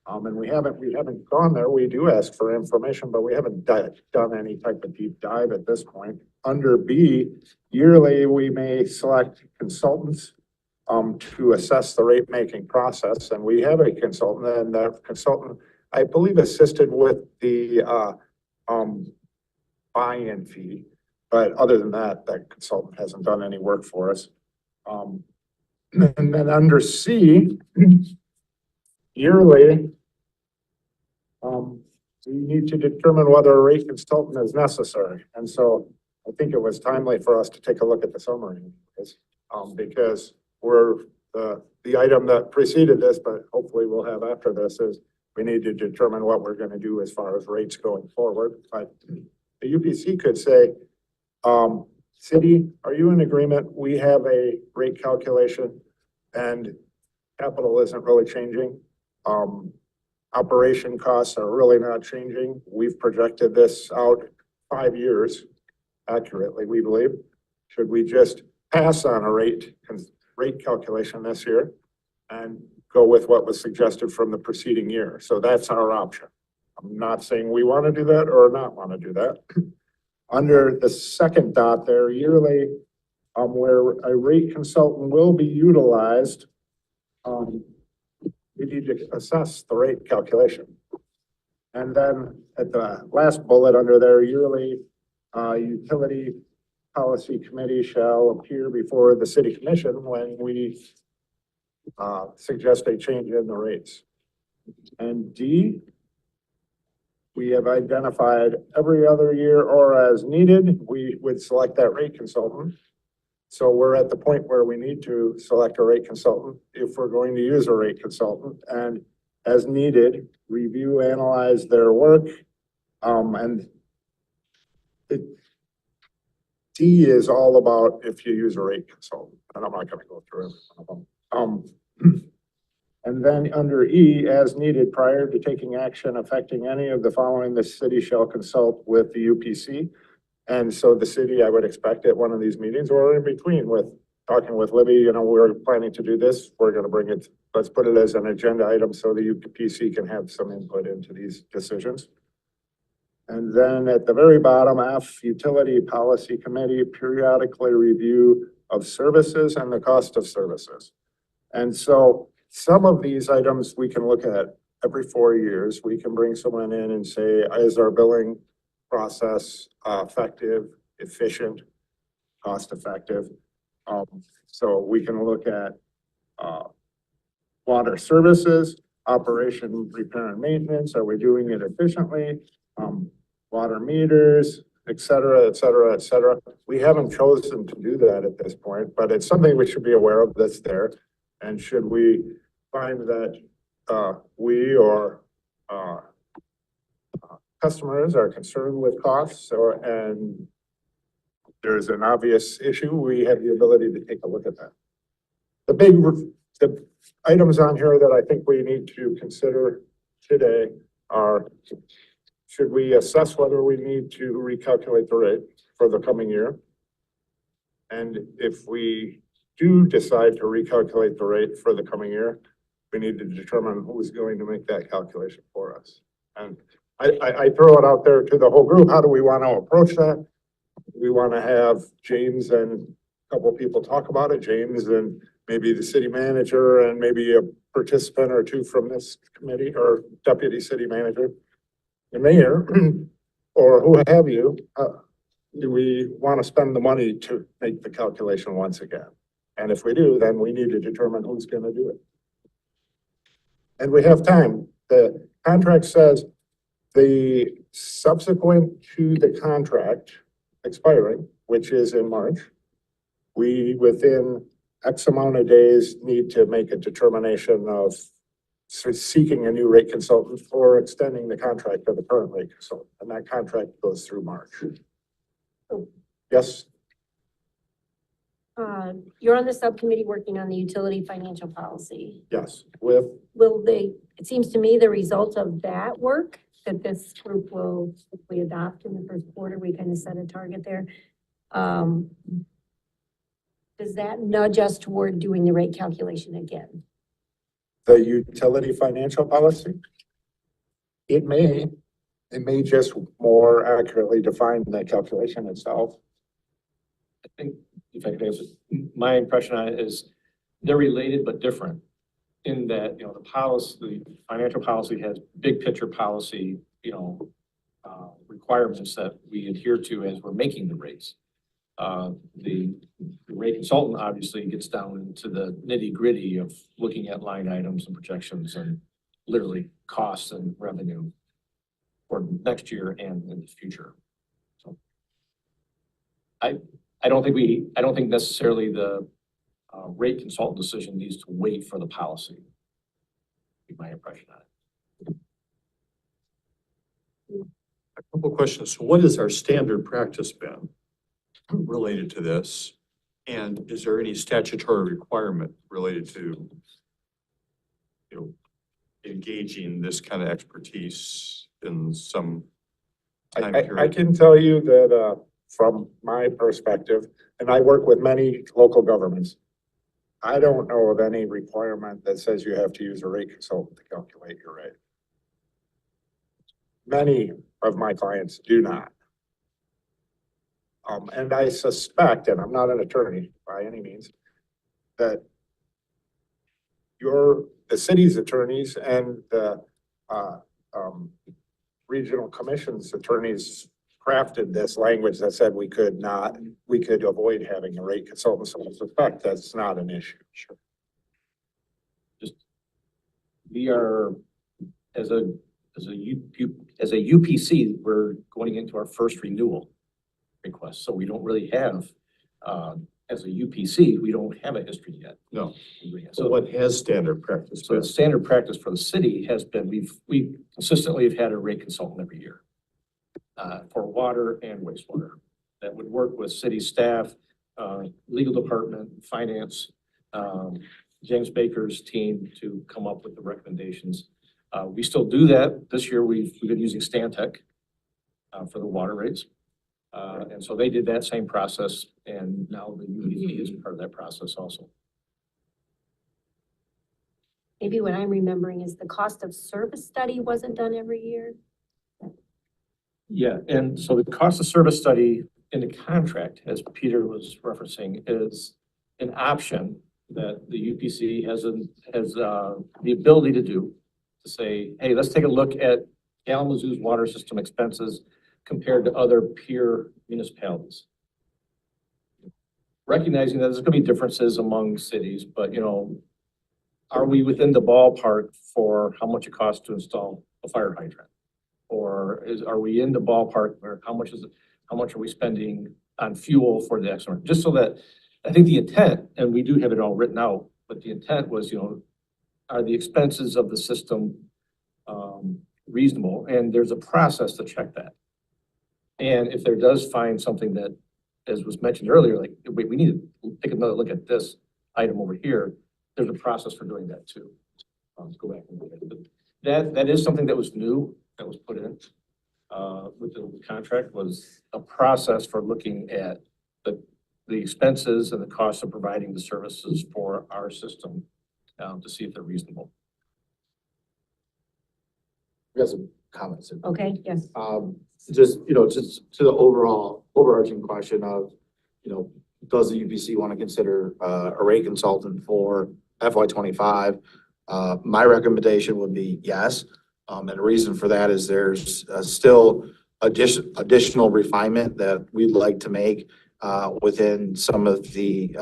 And we haven't gone there. We do ask for information, but we haven't done any type of deep dive at this point. Under B, yearly, we may select consultants to assess the rate making process. And we have a consultant, and that consultant, I believe, assisted with the buy-in fee. But other than that, that consultant hasn't done any work for us. And then under C, yearly, we need to determine whether a rate consultant is necessary. And so I think it was timely for us to take a look at the summary, because we're the item that preceded this, but hopefully we'll have after this, is we need to determine what we're going to do as far as rates going forward. But the UPC could say, city, are you in agreement? We have a rate calculation and capital isn't really changing. Operation costs are really not changing. We've projected this out 5 years. accurately, we believe. Should we just pass on a rate calculation this year and go with what was suggested from the preceding year? So that's our option. I'm not saying we want to do that or not want to do that. Under the second dot there, yearly, where a rate consultant will be utilized, we need to assess the rate calculation. And then at the last bullet under there, yearly, utility policy committee shall appear before the city commission when we suggest a change in the rates. And D, we have identified every other year or as needed, we would select that rate consultant. So we're at the point where we need to select a rate consultant if we're going to use a rate consultant, and as needed, review, analyze their work. And D is all about if you use a rate consultant, and I'm not gonna go through every one of them. And then under E, as needed, prior to taking action affecting any of the following, the city shall consult with the UPC. And so the city, I would expect at one of these meetings or in between with talking with Libby, you know, we're planning to do this. We're going to bring it, let's put it as an agenda item so the UPC can have some input into these decisions. And then at the very bottom, F, utility policy committee periodically review of services and the cost of services. And so some of these items we can look at every 4 years. We can bring someone in and say, is our billing process effective, efficient, cost effective? So we can look at water services, operation, repair and maintenance. Are we doing it efficiently? Water meters, et cetera, et cetera, et cetera. We haven't chosen to do that at this point, but it's something we should be aware of that's there. And should we find that we or customers are concerned with costs and there's an obvious issue, we have the ability to take a look at that. The items on here that I think we need to consider today are, should we assess whether we need to recalculate the rate for the coming year? And if we do decide to recalculate the rate for the coming year, we need to determine who's going to make that calculation for us. And I throw it out there to the whole group. How do we want to approach that? We want to have James and a couple of people talk about it. James and maybe the city manager and maybe a participant or two from this committee or deputy city manager, the mayor, or who have you. Do we want to spend the money to make the calculation once again? And if we do, then we need to determine who's going to do it. And we have time. The contract says the subsequent to the contract expiring, which is in March, we within X amount of days need to make a determination of seeking a new rate consultant or extending the contract of the current rate consultant. And that contract goes through March. Yes? You're on the subcommittee working on the utility financial policy. Yes. With Will they, it seems to me the result of that work that this group will hopefully adopt in the first quarter, we kind of set a target there. Does that nudge us toward doing the rate calculation again? the utility financial policy? It may just more accurately define the calculation itself. I think, if I could answer, my impression on it is they're related but different in that, you know, the policy, the financial policy has big picture policy, you know, requirements that we adhere to as we're making the rates. The rate consultant obviously gets down into the nitty gritty of looking at line items and projections and literally costs and revenue for next year and in the future. So I don't think necessarily the rate consultant decision needs to wait for the policy. Be my impression on it. A couple of questions. So what has our standard practice been related to this? And is there any statutory requirement related to, you know, engaging this kind of expertise in some time I period? can tell you that from my perspective, and I work with many local governments, I don't know of any requirement that says you have to use a rate consultant to calculate your rate. Many of my clients do not. And I suspect, and I'm not an attorney by any means, that the city's attorneys and the, regional commission's attorneys crafted this language that said we could avoid having a rate consultant. So I suspect that's not an issue. Sure. We are, as a UPC, we're going into our first renewal request, so we don't really have, as a UPC, we don't have a history yet. No. So So what has standard practice So been? the standard practice for the city has been, we consistently have had a rate consultant every year for water and wastewater that would work with city staff, legal department, finance, James Baker's team to come up with the recommendations. We still do that. This year, we've been using Stantec for the water rates. And so they did that same process, and now the UPC is part of that process also. Maybe what I'm remembering is the cost of service study wasn't done every year. Yeah, and so the cost of service study in the contract, as Peter was referencing, is an option that the UPC has the ability to do, to say, hey, let's take a look at Kalamazoo's water system expenses compared to other peer municipalities. Recognizing that there's gonna be differences among cities, but are we within the ballpark for how much it costs to install a fire hydrant? Or are we in the ballpark where how much are we spending on fuel for the excellent? Just so that, I think the intent, and we do have it all written out, but the intent was, are the expenses of the system reasonable? And there's a process to check that. And if there does find something that, as was mentioned earlier, like, we need to take another look at this item over here, there's a process for doing that too. Let's go back and look at it. That is something that was new, that was put in with the contract, was a process for looking at the expenses and the cost of providing the services for our system to see if they're reasonable. We got some comments. Okay, yes. Just to the overarching question of, does the UPC want to consider a rate consultant for FY '25? My recommendation would be yes. And the reason for that is there's still additional refinement that we'd like to make within some of the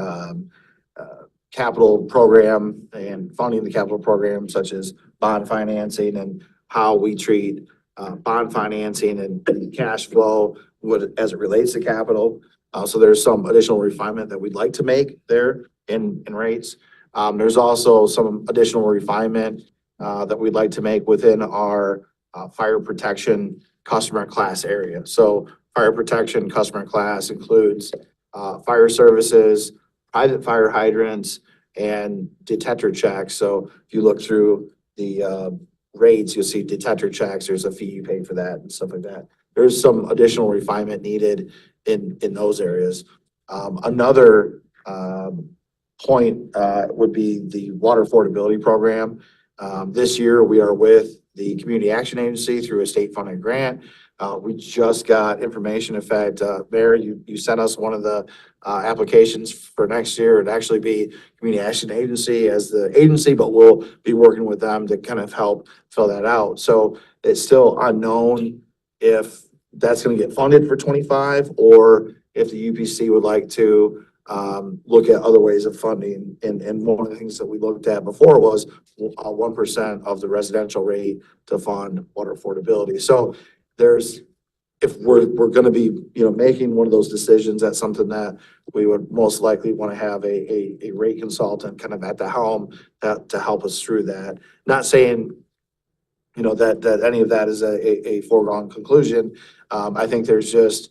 capital program and funding the capital program, such as bond financing and how we treat bond financing and cash flow as it relates to capital. So there's some additional refinement that we'd like to make there in rates. There's also some additional refinement that we'd like to make within our fire protection customer class area. So fire protection customer class includes fire services, private fire hydrants, and detector checks. So if you look through the rates, you'll see detector checks, there's a fee you pay for that and stuff like that. There's some additional refinement needed in those areas. Another point would be the water affordability program. This year, we are with the Community Action Agency through a state funded grant. We just got information. In fact, Mayor, you sent us one of the applications for next year. It'd actually be Community Action Agency as the agency, but we'll be working with them to kind of help fill that out. So it's still unknown if that's going to get funded for '25 or if the UPC would like to look at other ways of funding. And one of the things that we looked at before was 1% of the residential rate to fund water affordability. So if we're going to be, making one of those decisions, that's something that we would most likely want to have a rate consultant kind of at the helm to help us through that. Not saying, that any of that is a foregone conclusion. I think there's just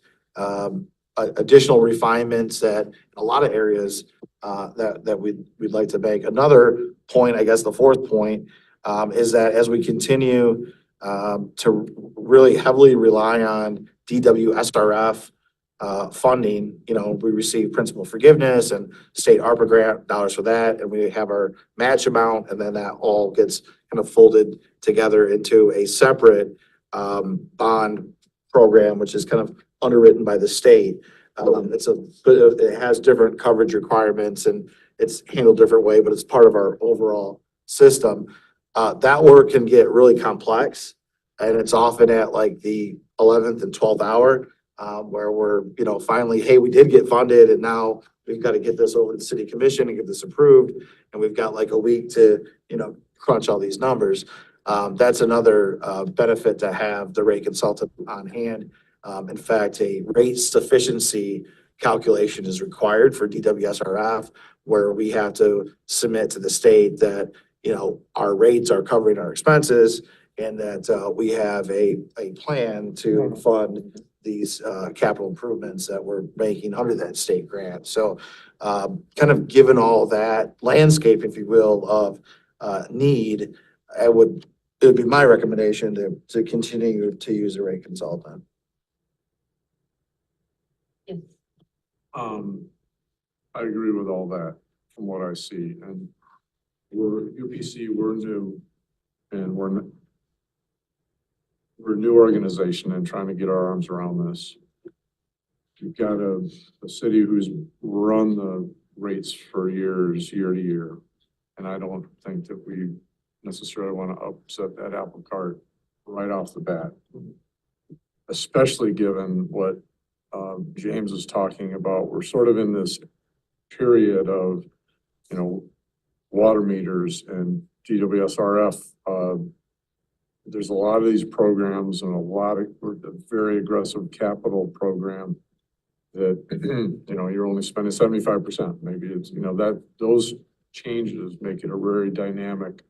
additional refinements that in a lot of areas that we'd like to make. Another point, I guess the fourth point, is that as we continue to really heavily rely on DWSRF funding, we receive principal forgiveness and state ARPA grant dollars for that, and we have our match amount, and then that all gets kind of folded together into a separate bond program, which is kind of underwritten by the state. It has different coverage requirements and it's handled different way, but it's part of our overall system. That work can get really complex, and it's often at like the 11th and 12th hour, where we're, finally, hey, we did get funded, and now we've got to get this over to the city commission and get this approved, and we've got like a week to, crunch all these numbers. That's another benefit to have the rate consultant on hand. In fact, a rate sufficiency calculation is required for DWSRF, where we have to submit to the state that, our rates are covering our expenses and that we have a plan to fund these capital improvements that we're making under that state grant. So kind of given all that landscape, if you will, of need, it would be my recommendation to continue to use a rate consultant. Yes. I agree with all that from what I see, and UPC, we're new, and we're a new organization and trying to get our arms around this. You've got a city who's run the rates for years, year to year, and I don't think that we necessarily want to upset that apple cart right off the bat, especially given what James is talking about. We're sort of in this period of, water meters and DWSRF. There's a lot of these programs and a very aggressive capital program that, you're only spending 75%. Maybe it's, that those changes make it a very dynamic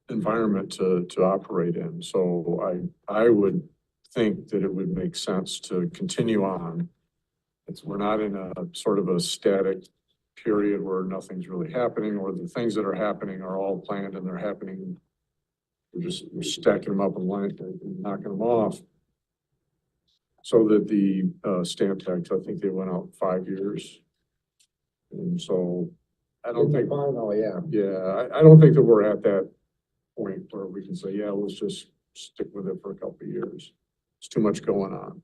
environment to operate in. So I would think that it would make sense to continue on. We're not in a sort of a static period where nothing's really happening, or the things that are happening are all planned and they're happening. We're stacking them up and knocking them off. So that the Stantec, I think they went out 5 years. And so I don't think, I don't think that we're at that point where we can say, yeah, let's just stick with it for a couple of years. It's too much going on.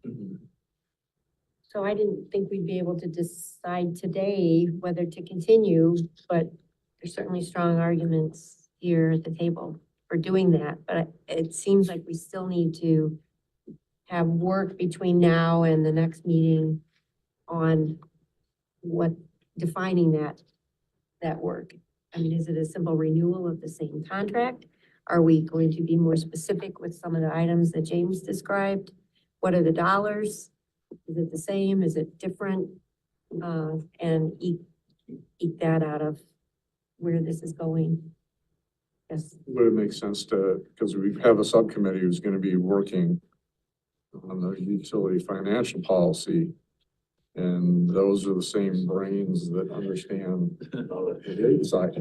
So I didn't think we'd be able to decide today whether to continue, but there's certainly strong arguments here at the table for doing that. But it seems like we still need to have work between now and the next meeting on defining that work. I mean, is it a simple renewal of the same contract? Are we going to be more specific with some of the items that James described? What are the dollars? Is it the same? Is it different? And eke that out of where this is going. Yes. Would it make sense because we have a subcommittee who's going to be working on the utility financial policy, and those are the same brains that understand the side.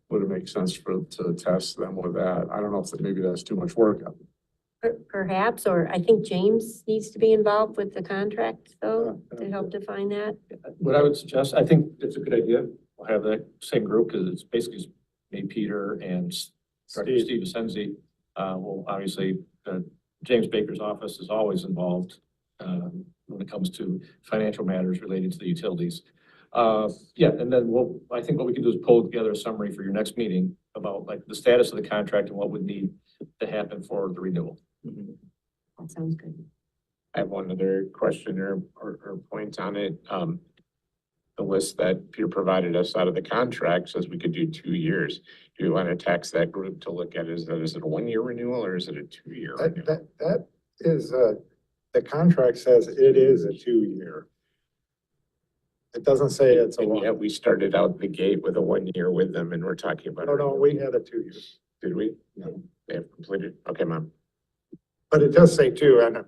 Would it make sense to test them with that? I don't know if maybe that's too much work. Perhaps, or I think James needs to be involved with the contract though, to help define that. What I would suggest, I think it's a good idea. We'll have that same group because it's basically me, Peter, and Director Steve Ascenzi. Well, obviously, James Baker's office is always involved when it comes to financial matters related to the utilities. And then I think what we can do is pull together a summary for your next meeting about like the status of the contract and what would need to happen for the renewal. That sounds good. I have one other question or point on it. The list that Peter provided us out of the contract says we could do 2 years. Do you want to tax that group to look at, is it a 1-year renewal or is it a 2-year renewal? That is, the contract says it is a 2-year. It doesn't say it's a And 1. yet we started out the gate with a 1 year with them and we're talking about. No, we had a 2 year. Did we? No. They have completed. Okay, Mom. But it does say 2, and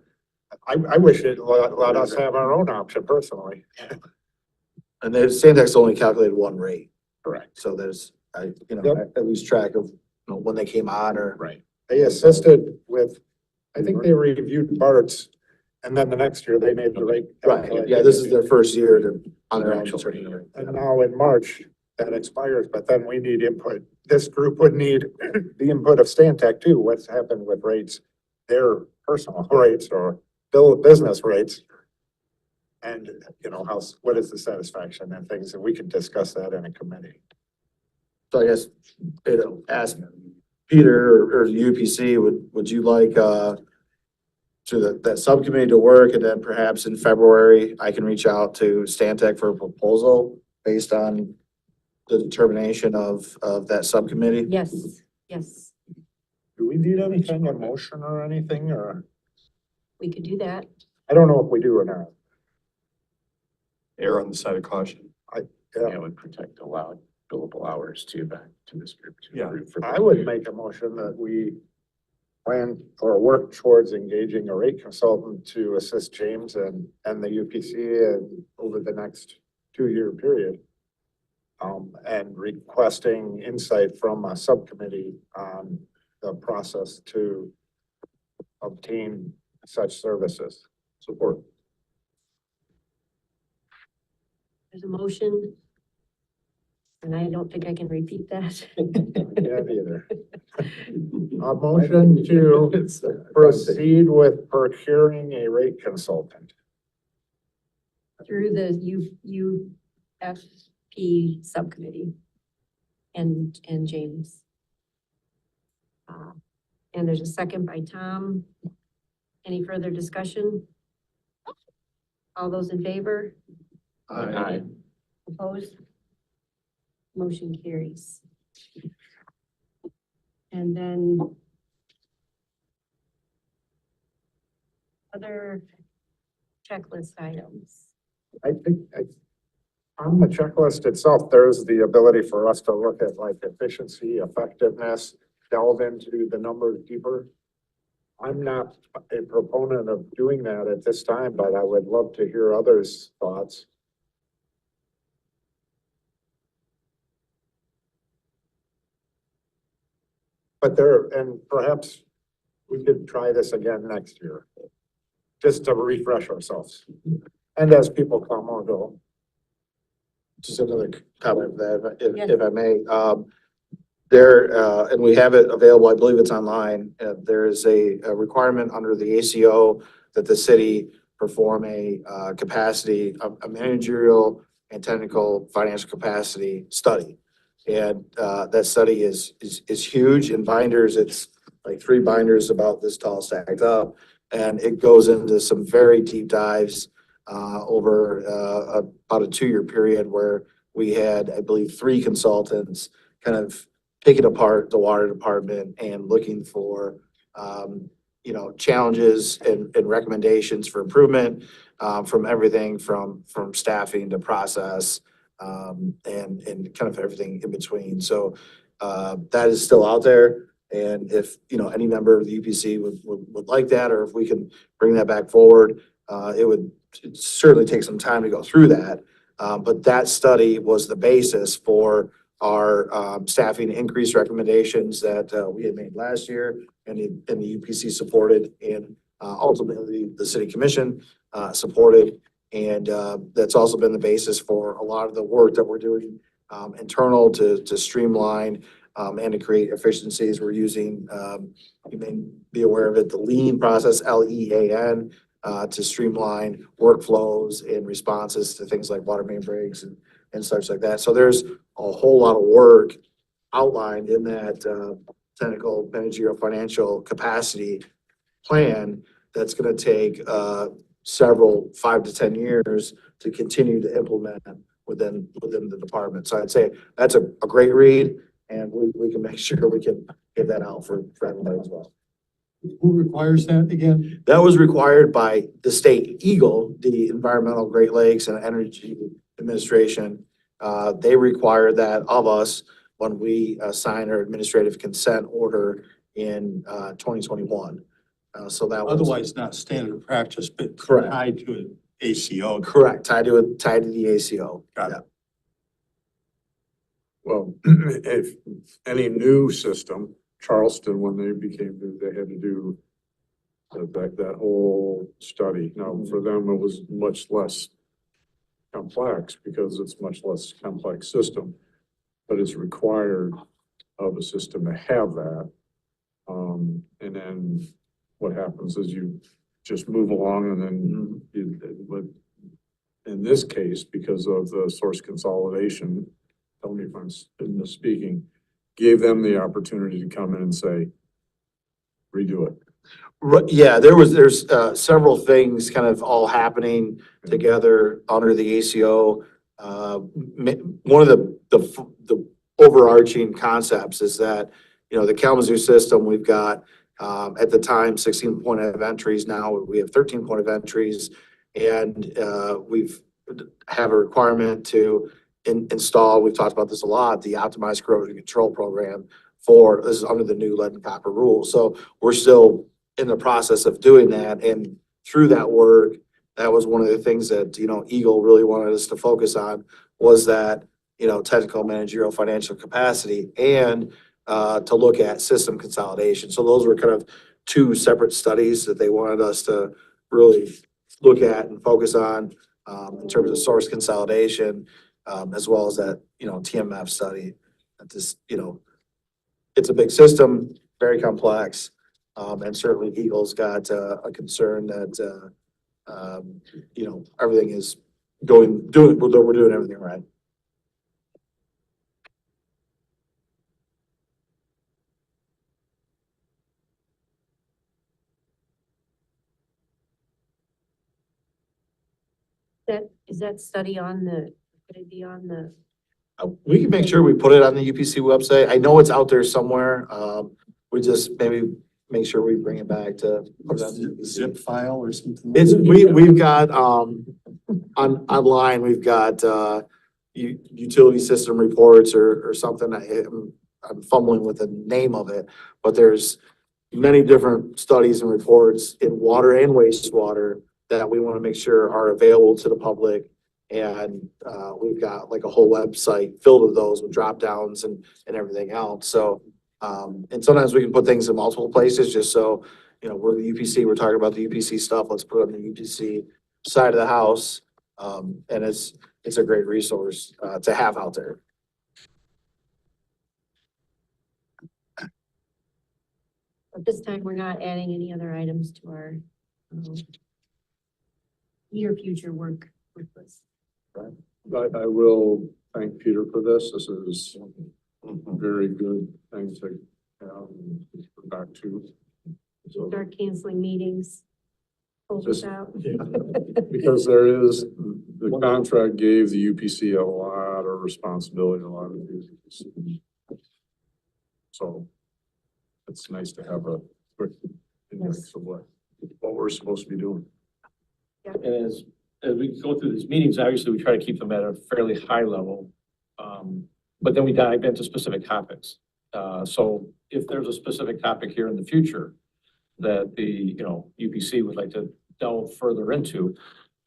I wish it let us have our own option personally. And the Stantec's only calculated one rate. Correct. So there's, Yep. I lose track of, when they came on or. Right. They assisted with I think they reviewed Bart's, and then the next year they made the rate. Right, yeah, this is their first year to, on their actual turning rate. And now in March, that expires, but then we need input. This group would need the input of Stan Tech too. What's happened with rates, their personal rates or business rates. And, you know, what is the satisfaction and things, and we can discuss that in a committee. So I guess, ask Peter or UPC, would you like, that subcommittee to work, and then perhaps in February, I can reach out to Stantec for a proposal based on the determination of that subcommittee? Yes, yes, Do we need anything, a motion or anything, or we could do that. I don't know if we do or not. Err on the side of caution. It would protect allowed billable hours too, back to this group. to the Yeah, group for I would make a motion that we plan or work towards engaging a rate consultant to assist James and the UPC and over the next 2-year period. And requesting insight from a subcommittee on the process to obtain such services. Support. There's a motion. And I don't think I can repeat that. Yeah, neither. A motion to proceed with procuring a rate consultant. Through the UFP subcommittee and James. And there's a second by Tom. Any further discussion? All those in favor? Aye. Opposed? Motion carries. And then other checklist items. I think, on the checklist itself, there's the ability for us to look at like efficiency, effectiveness, delve into the numbers deeper. I'm not a proponent of doing that at this time, but I would love to hear others' thoughts. But and perhaps we could try this again next year, just to refresh ourselves. And as people come or go. Just another comment of that, Yes. if I may. And we have it available, I believe it's online. There is a requirement under the ACO that the city perform a a managerial and technical financial capacity study. And that study is huge. In binders, it's like 3 binders about this tall stacked up. And it goes into some very deep dives over about a 2-year period where we had, I believe, 3 consultants kind of picking apart the water department and looking for, challenges and recommendations for improvement from everything from staffing to process and kind of everything in between. So that is still out there. And if, any member of the UPC would like that, or if we can bring that back forward, it would certainly take some time to go through that. But that study was the basis for our staffing increase recommendations that we had made last year and the UPC supported, and ultimately the city commission supported. And that's also been the basis for a lot of the work that we're doing internal to streamline and to create efficiencies. We're using, you may be aware of it, the LEAN process, LEAN, to streamline workflows and responses to things like water main breaks and such like that. So there's a whole lot of work outlined in that technical managerial financial capacity plan that's going to take several 5 to 10 years to continue to implement within the department. So I'd say that's a great read, and we can make sure we can get that out for everybody as well. Who requires that again? That was required by the state EGLE, the Environmental Great Lakes and Energy Administration. They require that of us when we sign our administrative consent order in 2021. So that was. Otherwise not standard practice, but Correct. tied to an ACO. Correct, tied to the ACO. Got it. Well, if any new system, Charleston, when they became new, they had to do that whole study. Now, for them, it was much less complex because it's much less complex system, but it's required of a system to have that. And then what happens is you just move along and then but in this case, because of the source consolidation, tell me if I'm misspeaking, gave them the opportunity to come in and say, redo it. Yeah, there's several things kind of all happening together under the ACO. One of the overarching concepts is that, you know, the Kalamazoo system, we've got, at the time, 16 point of entries. Now we have 13 point of entries. And we've have a requirement to install, we've talked about this a lot, the optimized corrosion control program this is under the new lead and copper rule. So we're still in the process of doing that. And through that work, that was one of the things that, you know, Eagle really wanted us to focus on was that, you know, technical, managerial, financial capacity and to look at system consolidation. So those were kind of two separate studies that they wanted us to really look at and focus on in terms of source consolidation, as well as that, you know, TMF study. That this, you know, it's a big system, very complex, and certainly Eagle's got a concern that, you know, everything is we're doing everything right. Is that study on the, could it be on the? We can make sure we put it on the UPC website. I know it's out there somewhere. We just maybe make sure we bring it back to. Put it on the UPC. Zip file or something? We've got, online, we've got, utility system reports or something. I'm fumbling with the name of it, but there's many different studies and reports in water and wastewater that we want to make sure are available to the public. And we've got like a whole website filled with those with drop downs and everything else. So, and sometimes we can put things in multiple places just so, you know, we're the UPC, we're talking about the UPC stuff. Let's put it on the UPC side of the house. And it's a great resource to have out there. At this time, we're not adding any other items to our near future work list. I will thank Peter for this. This is a very good thing to go back to. So, Start canceling meetings. Pull this out. because there is, the contract gave the UPC a lot of responsibility, a lot of duties. So it's nice to have a quick index of what we're supposed to be doing. And as we go through these meetings, obviously we try to keep them at a fairly high level. But then we dive into specific topics. So if there's a specific topic here in the future that the, you know, UPC would like to delve further into,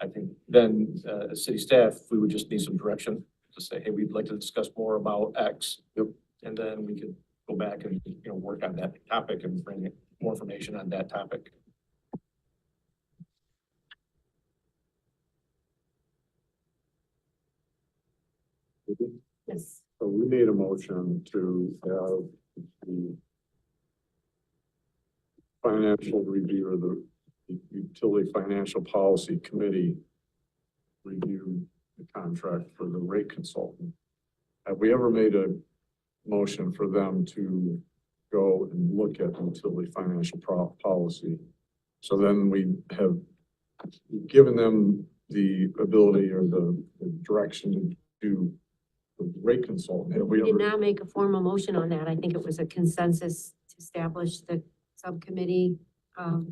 I think then as city staff, we would just need some direction to say, hey, we'd like to discuss more about X. Yep. And then we could go back and, you know, work on that topic and bring more information on that topic. Yes. So we made a motion to have the financial review or the Utility Financial Policy Committee review the contract for the rate consultant. Have we ever made a motion for them to go and look at the utility financial policy? So then we have given them the ability or the direction to do the rate consultant. Have We we did ever? not make a formal motion on that. I think it was a consensus to establish the subcommittee. But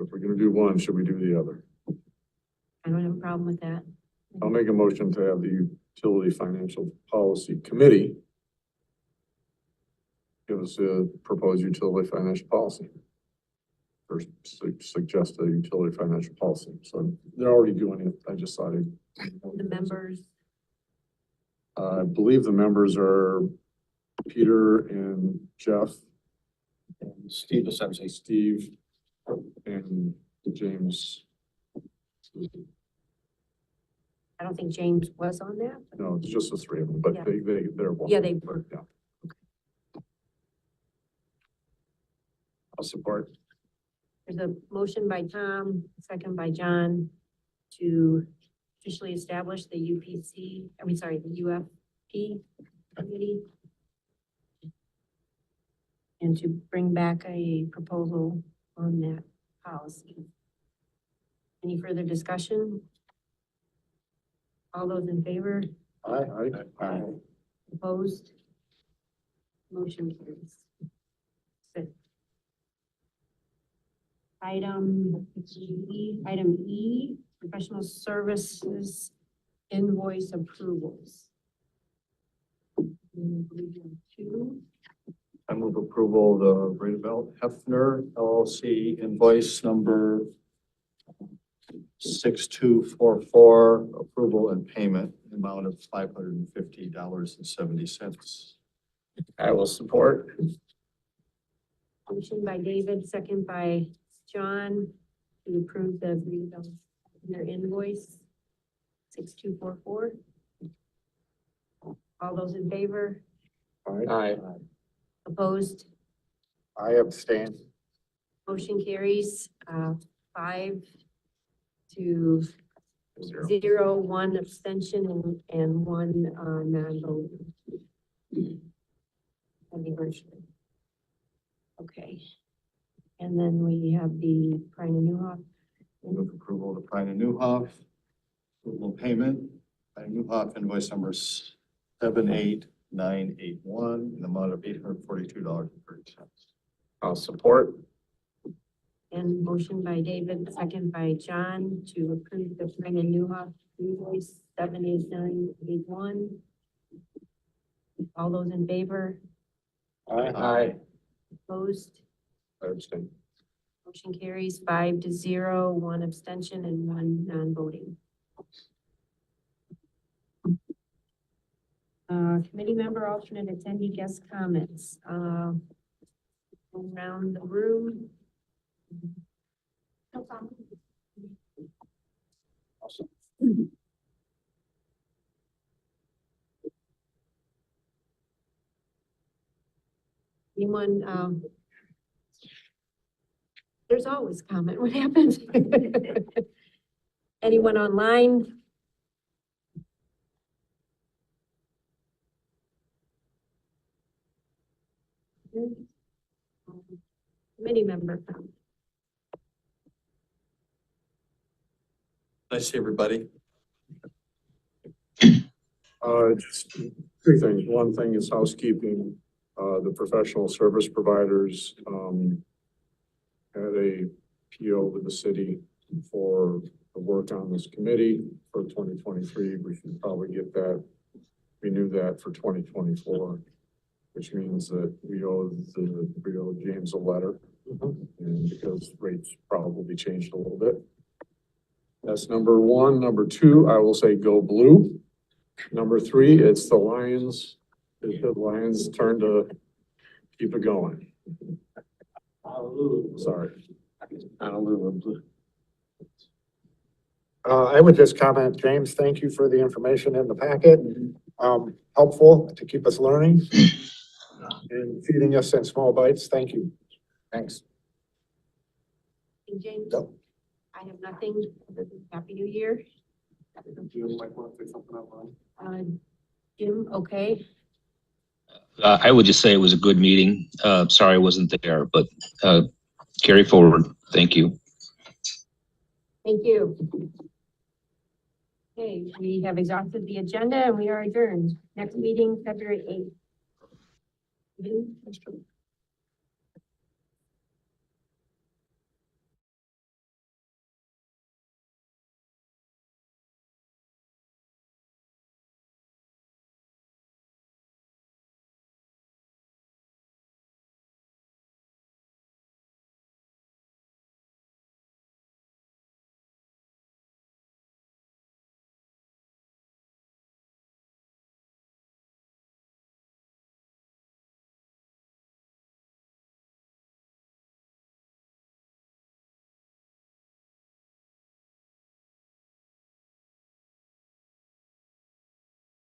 if we're gonna do one, should we do the other? I don't have a problem with that. I'll make a motion to have the Utility Financial Policy Committee give us a proposed utility financial policy. Or suggest a utility financial policy. So they're already doing it. I just thought The members, I believe the members are Peter and Jeff And Steve Asensei. Steve. And James, I don't think James was on that. no, it's just the three of them, but Yeah. they're one. Yeah, they were. Yeah. I'll support. There's a motion by Tom, second by John to officially establish the UPC, the UFP committee. And to bring back a proposal on that policy. Any further discussion? All those in favor? Aye. Opposed? Motion carries. Good. Item E, professional services invoice approvals. Two. I move approval of the Rainville Hefner LLC invoice number 6244, approval and payment, amount of $550.70. I will support. Motion by David, second by John to approve the their invoice 6244. All those in favor? Aye. Opposed? I abstain. Motion carries, 5 to Zero. 0, 1 abstention and 1, non-vote. Anniversary. Okay. And then we have the Prine and Newhoff. Move approval of the Prine and Newhoff, approval payment, Prine and Newhoff invoice number 78981, in the amount of $842.30. I'll support. And motion by David, second by John to approve the Prine and Newhoff invoice 78981. All those in favor? Aye. Opposed? I abstain. Motion carries 5 to 0, 1 abstention and 1 non-voting. Committee member, alternate attendee, guest comments. Around the room. No problem. Anyone, there's always comment. What happened? Anyone online? Committee member comment. Nice to see everybody. Just three things. One thing is housekeeping. The professional service providers, had a PO with the city for the work on this committee for 2023. We should probably get that, renew that for 2024, which means that we owe James a letter. And because rates probably changed a little bit. That's number one. Number two, I will say go blue. Number three, it's the Lions. It's the Lions' turn to keep it going. Sorry. I would just comment, James, thank you for the information in the packet. Helpful to keep us learning and feeding us in small bites. Thank you. Thanks. And James? No. I have nothing. Happy New Year. Jim, okay. I would just say it was a good meeting. Sorry I wasn't there, but carry forward. Thank you. Thank you. Okay, we have exhausted the agenda and we are adjourned. Next meeting, February 8th.